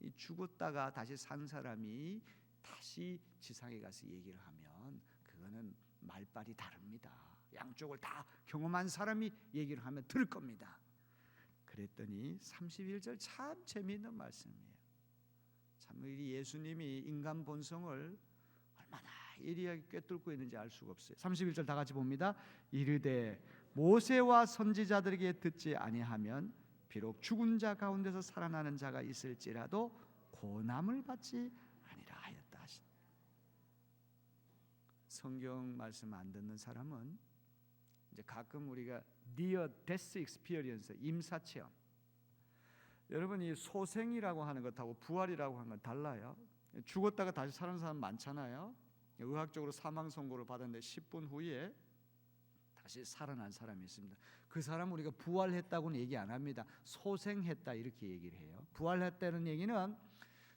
Speaker 2: 이 죽었다가 다시 산 사람이 다시 지상에 가서 얘기를 하면 그거는 말빨이 다릅니다. 양쪽을 다 경험한 사람이 얘기를 하면 들을 겁니다. 그랬더니 31절 참 재미있는 말씀이에요. 참 우리 예수님이 인간 본성을 얼마나 예리하게 꿰뚫고 있는지 알 수가 없어요. 31절 다 같이 봅니다. 이르되 모세와 선지자들에게 듣지 아니하면 비록 죽은 자 가운데서 살아나는 자가 있을지라도 고난을 받지 아니라 하였다 하신. 성경 말씀 안 듣는 사람은 이제 가끔 우리가 near death experience, 임사체험. 여러분 이 소생이라고 하는 것하고 부활이라고 하는 건 달라요. 죽었다가 다시 사는 사람 많잖아요. 의학적으로 사망 선고를 받았는데 10분 후에 다시 살아난 사람이 있습니다. 그 사람 우리가 부활했다고는 얘기 안 합니다. 소생했다 이렇게 얘기를 해요. 부활했다는 얘기는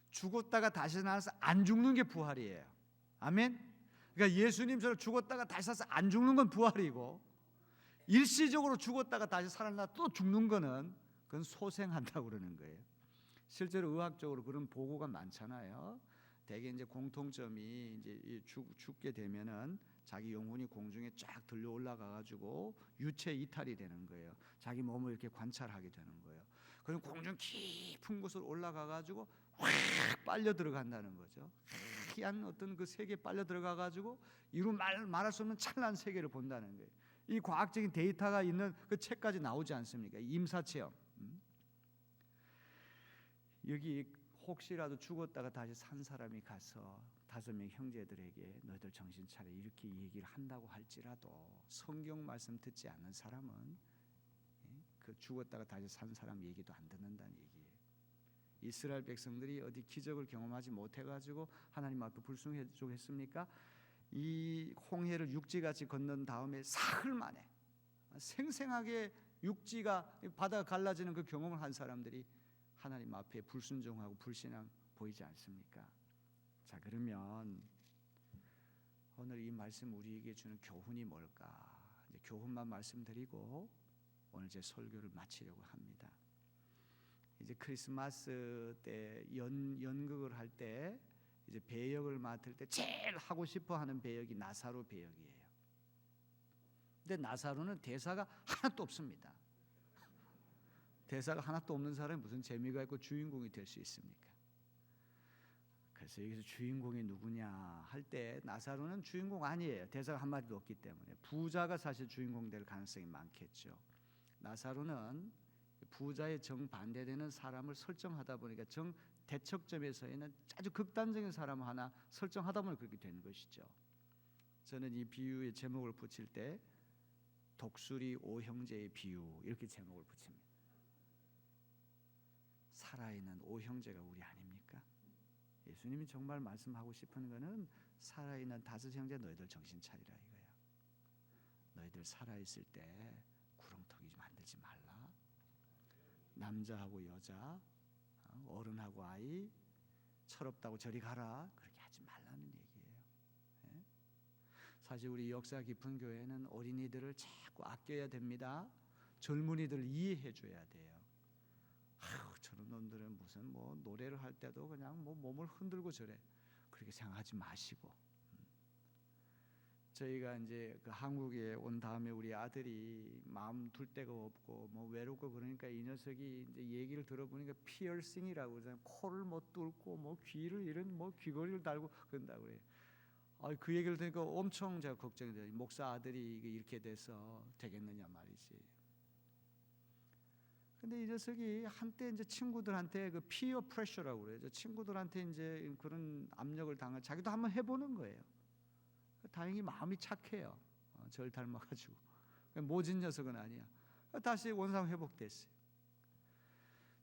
Speaker 2: 죽었다가 다시 나서 안 죽는 게 부활이에요. 아멘. 그러니까 예수님처럼 죽었다가 다시 살아서 안 죽는 건 부활이고, 일시적으로 죽었다가 다시 살아나 또 죽는 거는 그건 소생한다고 그러는 거예요. 실제로 의학적으로 그런 보고가 많잖아요. 대개 이제 공통점이 이제 죽게 되면은 자기 영혼이 공중에 쫙 들려 올라가 가지고 유체 이탈이 되는 거예요. 자기 몸을 이렇게 관찰하게 되는 거예요. 그럼 공중 깊은 곳으로 올라가 가지고 확 빨려 들어간다는 거죠. 희한 어떤 그 세계에 빨려 들어가 가지고 이루 말할 수 없는 찬란한 세계를 본다는 거예요. 이 과학적인 데이터가 있는 그 책까지 나오지 않습니까? 임사체험. 여기 혹시라도 죽었다가 다시 산 사람이 가서 5명 형제들에게 너희들 정신 차려 이렇게 얘기를 한다고 할지라도 성경 말씀 듣지 않는 사람은 그 죽었다가 다시 산 사람 얘기도 안 듣는다는 얘기예요. 이스라엘 백성들이 어디 기적을 경험하지 못해가지고 하나님 앞에 불순종했 했습니까? 이 홍해를 육지같이 건넌 다음에 사흘 만에 생생하게 육지가 바다가 갈라지는 그 경험을 한 사람들이 하나님 앞에 불순종하고 불신앙 보이지 않습니까? 자, 그러면 오늘 이 말씀 우리에게 주는 교훈이 뭘까? 이제 교훈만 말씀드리고 오늘 제 설교를 마치려고 합니다. 이제 크리스마스 때 연극을 할 때 이제 배역을 맡을 때 제일 하고 싶어 하는 배역이 나사로 배역이에요. 근데 나사로는 대사가 하나도 없습니다. 대사가 하나도 없는 사람이 무슨 재미가 있고 주인공이 될 수 있습니까? 그래서 여기서 주인공이 누구냐 할 때 나사로는 주인공 아니에요. 대사가 한마디도 없기 때문에 부자가 사실 주인공 될 가능성이 많겠죠. 나사로는 부자의 정반대되는 사람을 설정하다 보니까 대척점에서는 아주 극단적인 사람을 하나 설정하다 보니 그렇게 된 것이죠. 저는 이 비유의 제목을 붙일 때 독수리 오형제의 비유 이렇게 제목을 붙입니다. 살아있는 오형제가 우리 아닙니까? 예수님이 정말 말씀하고 싶은 것은 살아있는 다섯 형제 너희들 정신 차리라 이거야. 너희들 살아있을 때 구렁텅이 만들지 말라. 남자하고 여자, 어른하고 아이, 철없다고 저리 가라 그렇게 하지 말라는 얘기예요. 예? 사실 우리 역사 깊은 교회는 어린이들을 자꾸 아껴야 됩니다. 젊은이들을 이해해 줘야 돼요. 아유, 저런 놈들은 무슨 뭐 노래를 할 때도 그냥 뭐 몸을 흔들고 저래. 그렇게 생각하지 마시고. 저희가 이제 그 한국에 온 다음에 우리 아들이 마음 둘 데가 없고 뭐 외롭고 그러니까 이 녀석이 이제 얘기를 들어보니까 피어싱이라고 그러잖아요. 코를 못 뚫고 뭐 귀를 이런 뭐 귀걸이를 달고 그런다고 그래요. 그 얘기를 들으니까 엄청 제가 걱정이 돼요. 목사 아들이 이렇게 돼서 되겠느냐 말이지. 근데 이 녀석이 한때 이제 친구들한테 그 피어 프레셔라고 그래요. 친구들한테 이제 그런 압력을 당한 자기도 한번 해보는 거예요. 다행히 마음이 착해요. 저를 닮아가지고 모진 녀석은 아니야. 다시 원상 회복됐어요.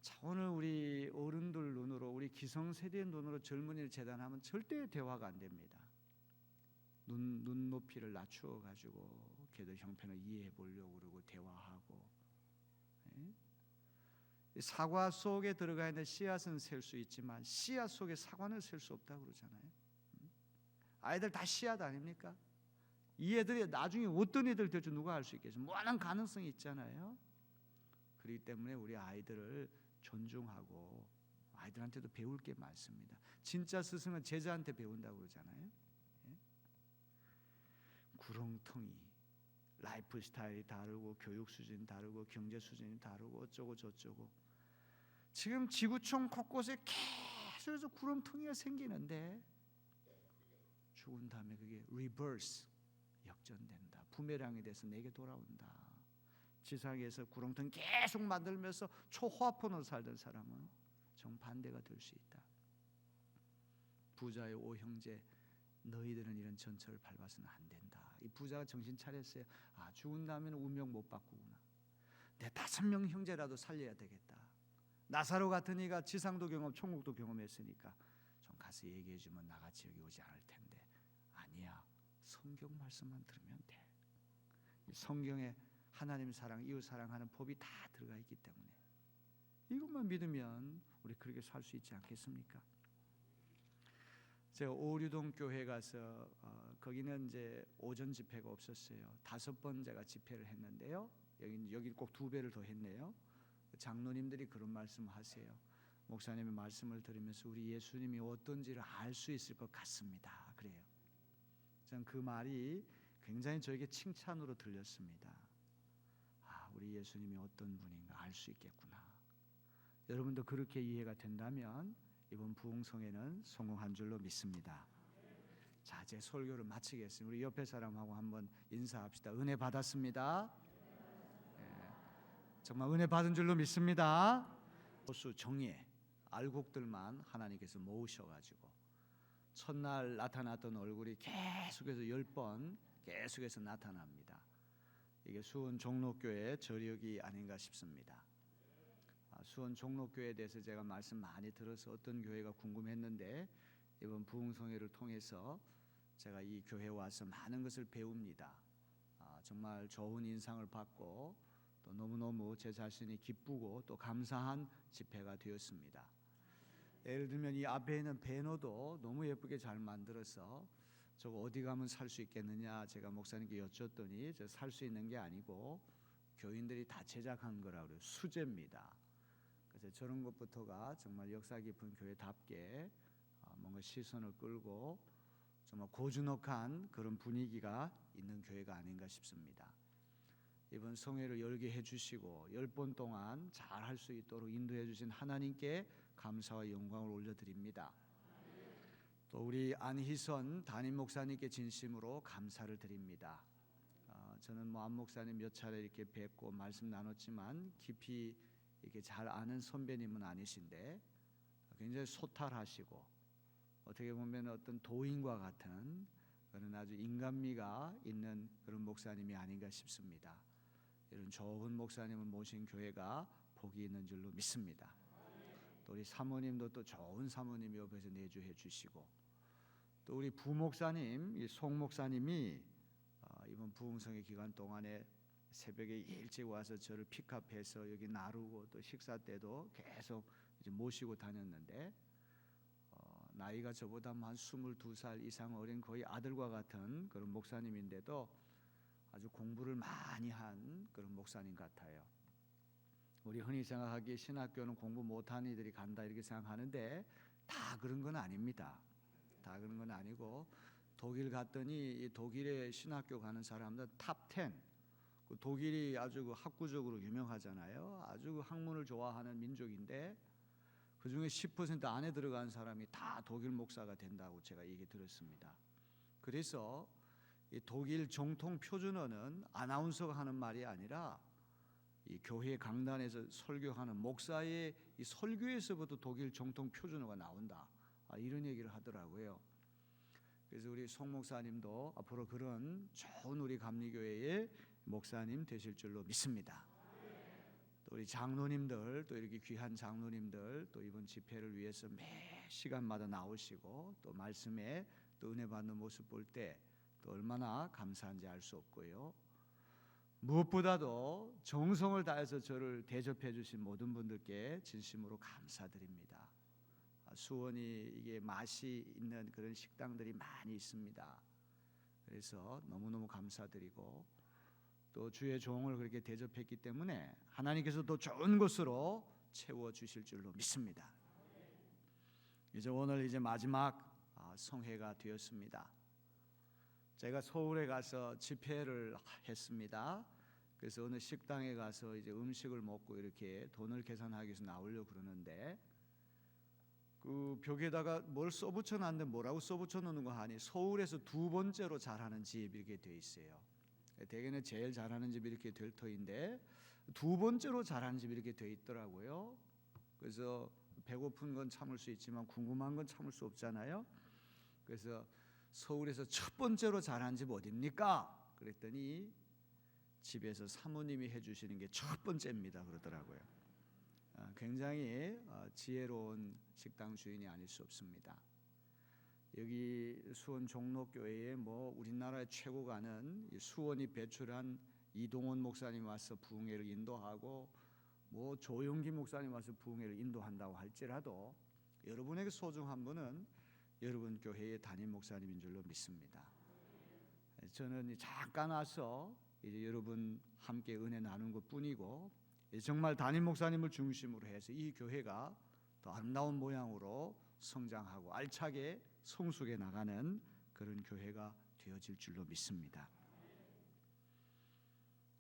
Speaker 2: 자, 오늘 우리 어른들 눈으로 우리 기성세대의 눈으로 젊은이를 재단하면 절대 대화가 안 됩니다. 눈높이를 낮추어 가지고 걔들 형편을 이해해 보려고 그러고 대화하고. 사과 속에 들어가 있는 씨앗은 셀 수 있지만 씨앗 속에 사과는 셀 수 없다고 그러잖아요. 아이들 다 씨앗 아닙니까? 이 애들이 나중에 어떤 애들 될지 누가 알 수 있겠어요? 무한한 가능성이 있잖아요. 그렇기 때문에 우리 아이들을 존중하고 아이들한테도 배울 게 많습니다. 진짜 스승은 제자한테 배운다고 그러잖아요. 구렁텅이 라이프 스타일이 다르고 교육 수준이 다르고 경제 수준이 다르고 어쩌고 저쩌고 지금 지구촌 곳곳에 계속해서 구렁텅이가 생기는데 죽은 다음에 그게 리버스 역전된다. 부메랑이 돼서 내게 돌아온다. 지상에서 구렁텅이 계속 만들면서 초호화폰으로 살던 사람은 정반대가 될 수 있다. 부자의 오형제 너희들은 이런 전철을 밟아서는 안 된다. 이 부자가 정신 차렸어요. 죽은 다음에는 운명 못 바꾸구나. 내 5명 형제라도 살려야 되겠다. 나사로 같은 이가 지상도 경험, 천국도 경험했으니까 좀 가서 얘기해주면 나같이 여기 오지 않을 텐데. 아니야. 성경 말씀만 들으면 돼. 성경에 하나님 사랑, 이웃 사랑하는 법이 다 들어가 있기 때문에 이것만 믿으면 우리 그렇게 살 수 있지 않겠습니까? 제가 오류동 교회 가서 거기는 이제 오전 집회가 없었어요. 5번 제가 집회를 했는데요. 여기 꼭 2배를 더 했네요. 장로님들이 그런 말씀하세요. 목사님의 말씀을 들으면서 우리 예수님이 어떤지를 알 수 있을 것 같습니다. 그래요. 저는 그 말이 굉장히 저에게 칭찬으로 들렸습니다. 우리 예수님이 어떤 분인가 알 수 있겠구나. 여러분도 그렇게 이해가 된다면 이번 부흥성회는 성공한 줄로 믿습니다. 자, 제 설교를 마치겠습니다. 우리 옆에 사람하고 한번 인사합시다. 은혜 받았습니다. 정말 은혜 받은 줄로 믿습니다. 보수 정예 알곡들만 하나님께서 모으셔가지고 첫날 나타났던 얼굴이 계속해서 10번 계속해서 나타납니다. 이게 수원 종로교회 저력이 아닌가 싶습니다. 수원 종로교회에 대해서 제가 말씀 많이 들어서 어떤 교회가 궁금했는데 이번 부흥성회를 통해서 제가 이 교회에 와서 많은 것을 배웁니다. 정말 좋은 인상을 받고 또 너무너무 제 자신이 기쁘고 또 감사한 집회가 되었습니다. 예를 들면 이 앞에 있는 배너도 너무 예쁘게 잘 만들어서 저거 어디 가면 살 수 있겠느냐 제가 목사님께 여쭸더니 저 살 수 있는 게 아니고 교인들이 다 제작한 거라고 그래요. 수제입니다. 그래서 저런 것부터가 정말 역사 깊은 교회답게 뭔가 시선을 끌고 정말 고즈넉한 그런 분위기가 있는 교회가 아닌가 싶습니다. 이번 성회를 열게 해주시고 10번 동안 잘 할 수 있도록 인도해 주신 하나님께 감사와 영광을 올려드립니다. 또 우리 안희선 담임 목사님께 진심으로 감사를 드립니다. 저는 뭐 안 목사님 몇 차례 이렇게 뵙고 말씀 나눴지만 깊이 이렇게 잘 아는 선배님은 아니신데 굉장히 소탈하시고 어떻게 보면 어떤 도인과 같은 그런 아주 인간미가 있는 그런 목사님이 아닌가 싶습니다. 이런 좋은 목사님을 모신 교회가 복이 있는 줄로 믿습니다. 또 우리 사모님도 또 좋은 사모님 옆에서 내주해 주시고 또 우리 부목사님, 이 송 목사님이 이번 부흥성회 기간 동안에 새벽에 일찍 와서 저를 픽업해서 여기 나르고 또 식사 때도 계속 이제 모시고 다녔는데 나이가 저보다 한 22살 이상 어린 거의 아들과 같은 그런 목사님인데도 아주 공부를 많이 한 그런 목사님 같아요. 우리 흔히 생각하기에 신학교는 공부 못한 이들이 간다 이렇게 생각하는데 다 그런 건 아닙니다. 다 그런 건 아니고 독일 갔더니 독일의 신학교 가는 사람들 탑 10. 독일이 아주 그 학구적으로 유명하잖아요. 아주 그 학문을 좋아하는 민족인데 그 중에 10% 안에 들어간 사람이 다 독일 목사가 된다고 제가 얘기 들었습니다. 그래서 이 독일 정통 표준어는 아나운서가 하는 말이 아니라 이 교회 강단에서 설교하는 목사의 이 설교에서부터 독일 정통 표준어가 나온다. 이런 얘기를 하더라고요. 그래서 우리 송 목사님도 앞으로 그런 좋은 우리 감리교회의 목사님 되실 줄로 믿습니다. 또 우리 장로님들 또 이렇게 귀한 장로님들 또 이번 집회를 위해서 매 시간마다 나오시고 또 말씀에 또 은혜 받는 모습 볼 때 또 얼마나 감사한지 알 수 없고요. 무엇보다도 정성을 다해서 저를 대접해 주신 모든 분들께 진심으로 감사드립니다. 수원이 이게 맛이 있는 그런 식당들이 많이 있습니다. 그래서 너무너무 감사드리고 또 주의 종을 그렇게 대접했기 때문에 하나님께서 더 좋은 것으로 채워 주실 줄로 믿습니다. 이제 오늘 이제 마지막 성회가 되었습니다. 제가 서울에 가서 집회를 했습니다. 그래서 어느 식당에 가서 이제 음식을 먹고 이렇게 돈을 계산하기 위해서 나오려고 그러는데 그 벽에다가 뭘 써붙여 놨는데 뭐라고 써붙여 놓는 거 하니 서울에서 두 번째로 잘하는 집 이렇게 돼 있어요. 대개는 제일 잘하는 집이 이렇게 될 터인데 두 번째로 잘하는 집이 이렇게 돼 있더라고요. 그래서 배고픈 건 참을 수 있지만 궁금한 건 참을 수 없잖아요. 그래서 서울에서 첫 번째로 잘하는 집 어디입니까? 그랬더니 집에서 사모님이 해주시는 게 첫 번째입니다 그러더라고요. 굉장히 지혜로운 식당 주인이 아닐 수 없습니다. 여기 수원 종로교회에 뭐 우리나라의 최고가는 수원이 배출한 이동원 목사님 와서 부흥회를 인도하고 뭐 조용기 목사님 와서 부흥회를 인도한다고 할지라도 여러분에게 소중한 분은 여러분 교회의 담임 목사님인 줄로 믿습니다. 저는 잠깐 와서 이제 여러분 함께 은혜 나눈 것뿐이고 정말 담임 목사님을 중심으로 해서 이 교회가 더 아름다운 모양으로 성장하고 알차게 성숙해 나가는 그런 교회가 되어질 줄로 믿습니다.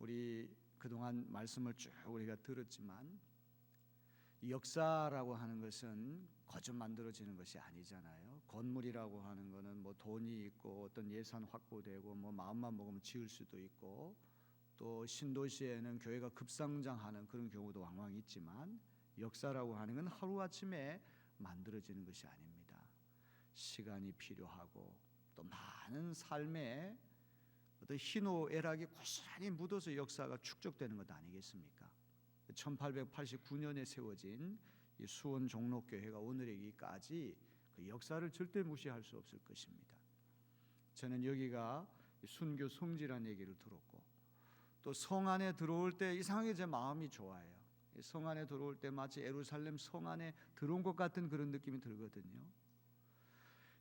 Speaker 2: 우리 그동안 말씀을 쭉 우리가 들었지만 역사라고 하는 것은 거저 만들어지는 것이 아니잖아요. 건물이라고 하는 것은 뭐 돈이 있고 어떤 예산 확보되고 뭐 마음만 먹으면 지을 수도 있고 또 신도시에는 교회가 급성장하는 그런 경우도 왕왕 있지만 역사라고 하는 건 하루아침에 만들어지는 것이 아닙니다. 시간이 필요하고 또 많은 삶에 어떤 희노애락이 고스란히 묻어서 역사가 축적되는 것 아니겠습니까? 1889년에 세워진 이 수원 종로교회가 오늘이기까지 그 역사를 절대 무시할 수 없을 것입니다. 저는 여기가 순교 성지라는 얘기를 들었고, 또 성 안에 들어올 때 이상하게 제 마음이 좋아요. 성 안에 들어올 때 마치 예루살렘 성 안에 들어온 것 같은 그런 느낌이 들거든요.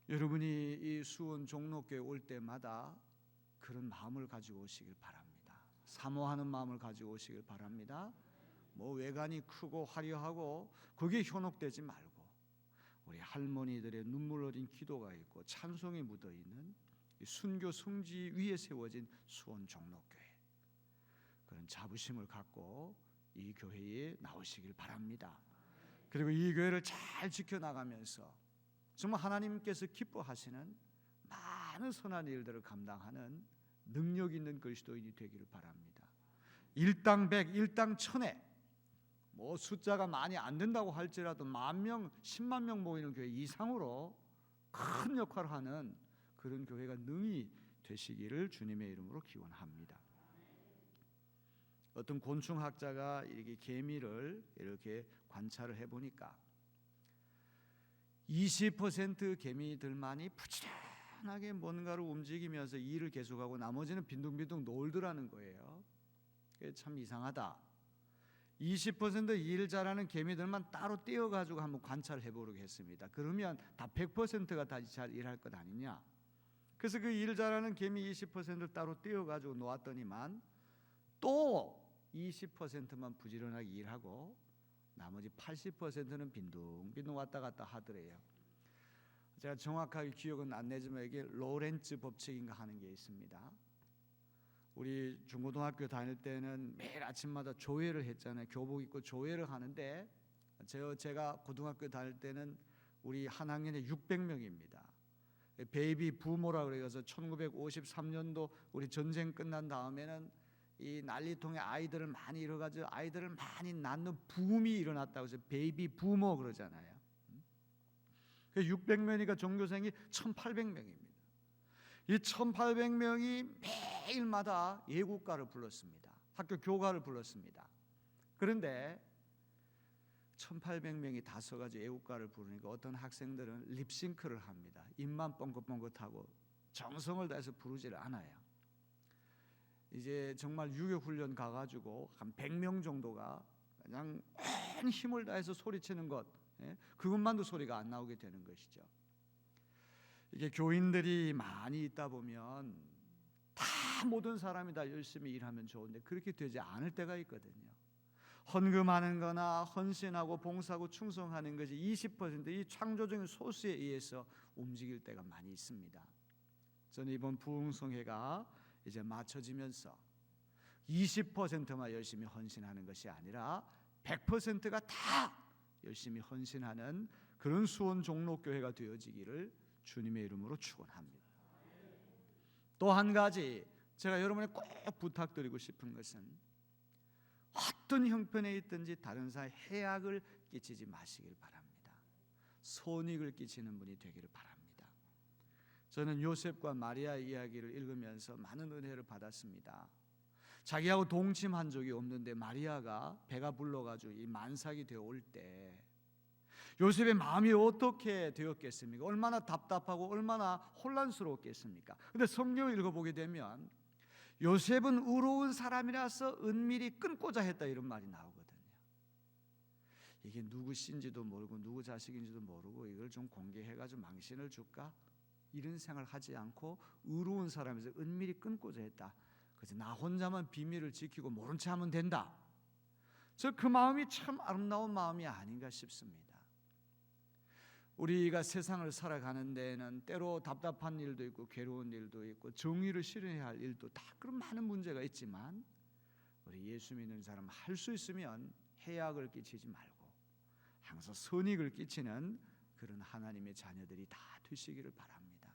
Speaker 2: 여러분이 이 수원 종로교회 올 때마다 그런 마음을 가지고 오시길 바랍니다. 사모하는 마음을 가지고 오시길 바랍니다. 뭐 외관이 크고 화려하고 거기에 현혹되지 말고, 우리 할머니들의 눈물 어린 기도가 있고 찬송이 묻어있는 순교 성지 위에 세워진 수원 종로교회, 그런 자부심을 갖고 이 교회에 나오시길 바랍니다. 그리고 이 교회를 잘 지켜나가면서 정말 하나님께서 기뻐하시는 많은 선한 일들을 감당하는 능력 있는 그리스도인이 되기를 바랍니다. 일당 100, 일당 1000에 뭐 숫자가 많이 안 된다고 할지라도 10,000명, 10만 명 모이는 교회 이상으로 큰 역할을 하는 그런 교회가 능히 되시기를 주님의 이름으로 기원합니다. 어떤 곤충학자가 이렇게 개미를 이렇게 관찰을 해보니까 20% 개미들만이 부지런하게 뭔가를 움직이면서 일을 계속하고 나머지는 빈둥빈둥 놀더라는 거예요. 그게 참 이상하다. 20% 일 잘하는 개미들만 따로 떼어가지고 한번 관찰해 보겠습니다. 그러면 다 100%가 다 잘 일할 것 아니냐. 그래서 그 일 잘하는 개미 20%를 따로 떼어가지고 놓았더니만 또 20%만 부지런하게 일하고 나머지 80%는 빈둥빈둥 왔다 갔다 하더래요. 제가 정확하게 기억은 안 나지만 이게 로렌츠 법칙인가 하는 게 있습니다. 우리 중고등학교 다닐 때는 매일 아침마다 조회를 했잖아요. 교복 입고 조회를 하는데 제가 고등학교 다닐 때는 우리 한 학년에 600명입니다. 베이비 부모라 그래서 1953년도 우리 전쟁 끝난 다음에는 이 난리통에 아이들을 많이 잃어가지고 아이들을 많이 낳는 붐이 일어났다고 해서 베이비 부모 그러잖아요. 600명이니까 전교생이 1800명입니다. 이 1800명이 매일마다 예국가를 불렀습니다. 학교 교가를 불렀습니다. 그런데 1800명이 다 서가지고 예국가를 부르니까 어떤 학생들은 립싱크를 합니다. 입만 뻥긋뻥긋하고 정성을 다해서 부르지를 않아요. 이제 정말 유교훈련 가가지고 한 100명 정도가 그냥 온 힘을 다해서 소리치는 것, 그것만도 소리가 안 나오게 되는 것이죠. 이게 교인들이 많이 있다 보면 다 모든 사람이 다 열심히 일하면 좋은데 그렇게 되지 않을 때가 있거든요. 헌금하는 거나 헌신하고 봉사하고 충성하는 것이 20% 이 창조적인 소수에 의해서 움직일 때가 많이 있습니다. 저는 이번 부흥성회가 이제 맞춰지면서 20%만 열심히 헌신하는 것이 아니라 100%가 다 열심히 헌신하는 그런 수원 종로교회가 되어지기를 주님의 이름으로 축원합니다. 또 한 가지 제가 여러분에 꼭 부탁드리고 싶은 것은 어떤 형편에 있든지 다른 사람에 해악을 끼치지 마시길 바랍니다. 손익을 끼치는 분이 되기를 바랍니다. 저는 요셉과 마리아 이야기를 읽으면서 많은 은혜를 받았습니다. 자기하고 동침한 적이 없는데 마리아가 배가 불러가지고 이 만삭이 되어 올 때 요셉의 마음이 어떻게 되었겠습니까? 얼마나 답답하고 얼마나 혼란스러웠겠습니까? 근데 성경을 읽어보게 되면 요셉은 의로운 사람이라서 은밀히 끊고자 했다 이런 말이 나오거든요. 이게 누구신지도 모르고 누구 자식인지도 모르고 이걸 좀 공개해가지고 망신을 줄까? 이런 생각을 하지 않고 의로운 사람에서 은밀히 끊고자 했다. 그래서 나 혼자만 비밀을 지키고 모른 체 하면 된다. 저 그 마음이 참 아름다운 마음이 아닌가 싶습니다. 우리가 세상을 살아가는 데에는 때로 답답한 일도 있고 괴로운 일도 있고 정의를 실현해야 할 일도 다 그런 많은 문제가 있지만 우리 예수 믿는 사람은 할 수 있으면 해악을 끼치지 말고 항상 선익을 끼치는 그런 하나님의 자녀들이 다 되시기를 바랍니다.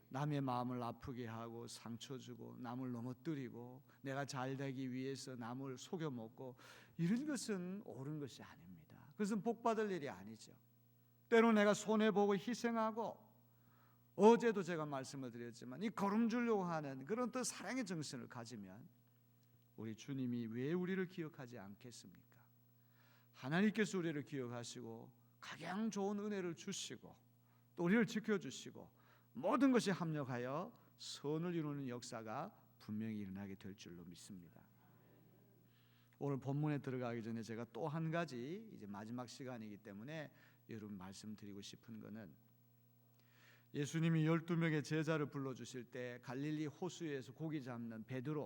Speaker 2: 남의 마음을 아프게 하고 상처 주고 남을 넘어뜨리고 내가 잘 되기 위해서 남을 속여먹고 이런 것은 옳은 것이 아닙니다. 그것은 복 받을 일이 아니죠. 때로 내가 손해보고 희생하고 어제도 제가 말씀을 드렸지만 이 거름 주려고 하는 그런 또 사랑의 정신을 가지면 우리 주님이 왜 우리를 기억하지 않겠습니까? 하나님께서 우리를 기억하시고 가장 좋은 은혜를 주시고 또 우리를 지켜주시고 모든 것이 합력하여 선을 이루는 역사가 분명히 일어나게 될 줄로 믿습니다. 오늘 본문에 들어가기 전에 제가 또 한 가지, 이제 마지막 시간이기 때문에 여러분 말씀드리고 싶은 것은, 예수님이 12명의 제자를 불러주실 때 갈릴리 호수에서 고기 잡는 베드로,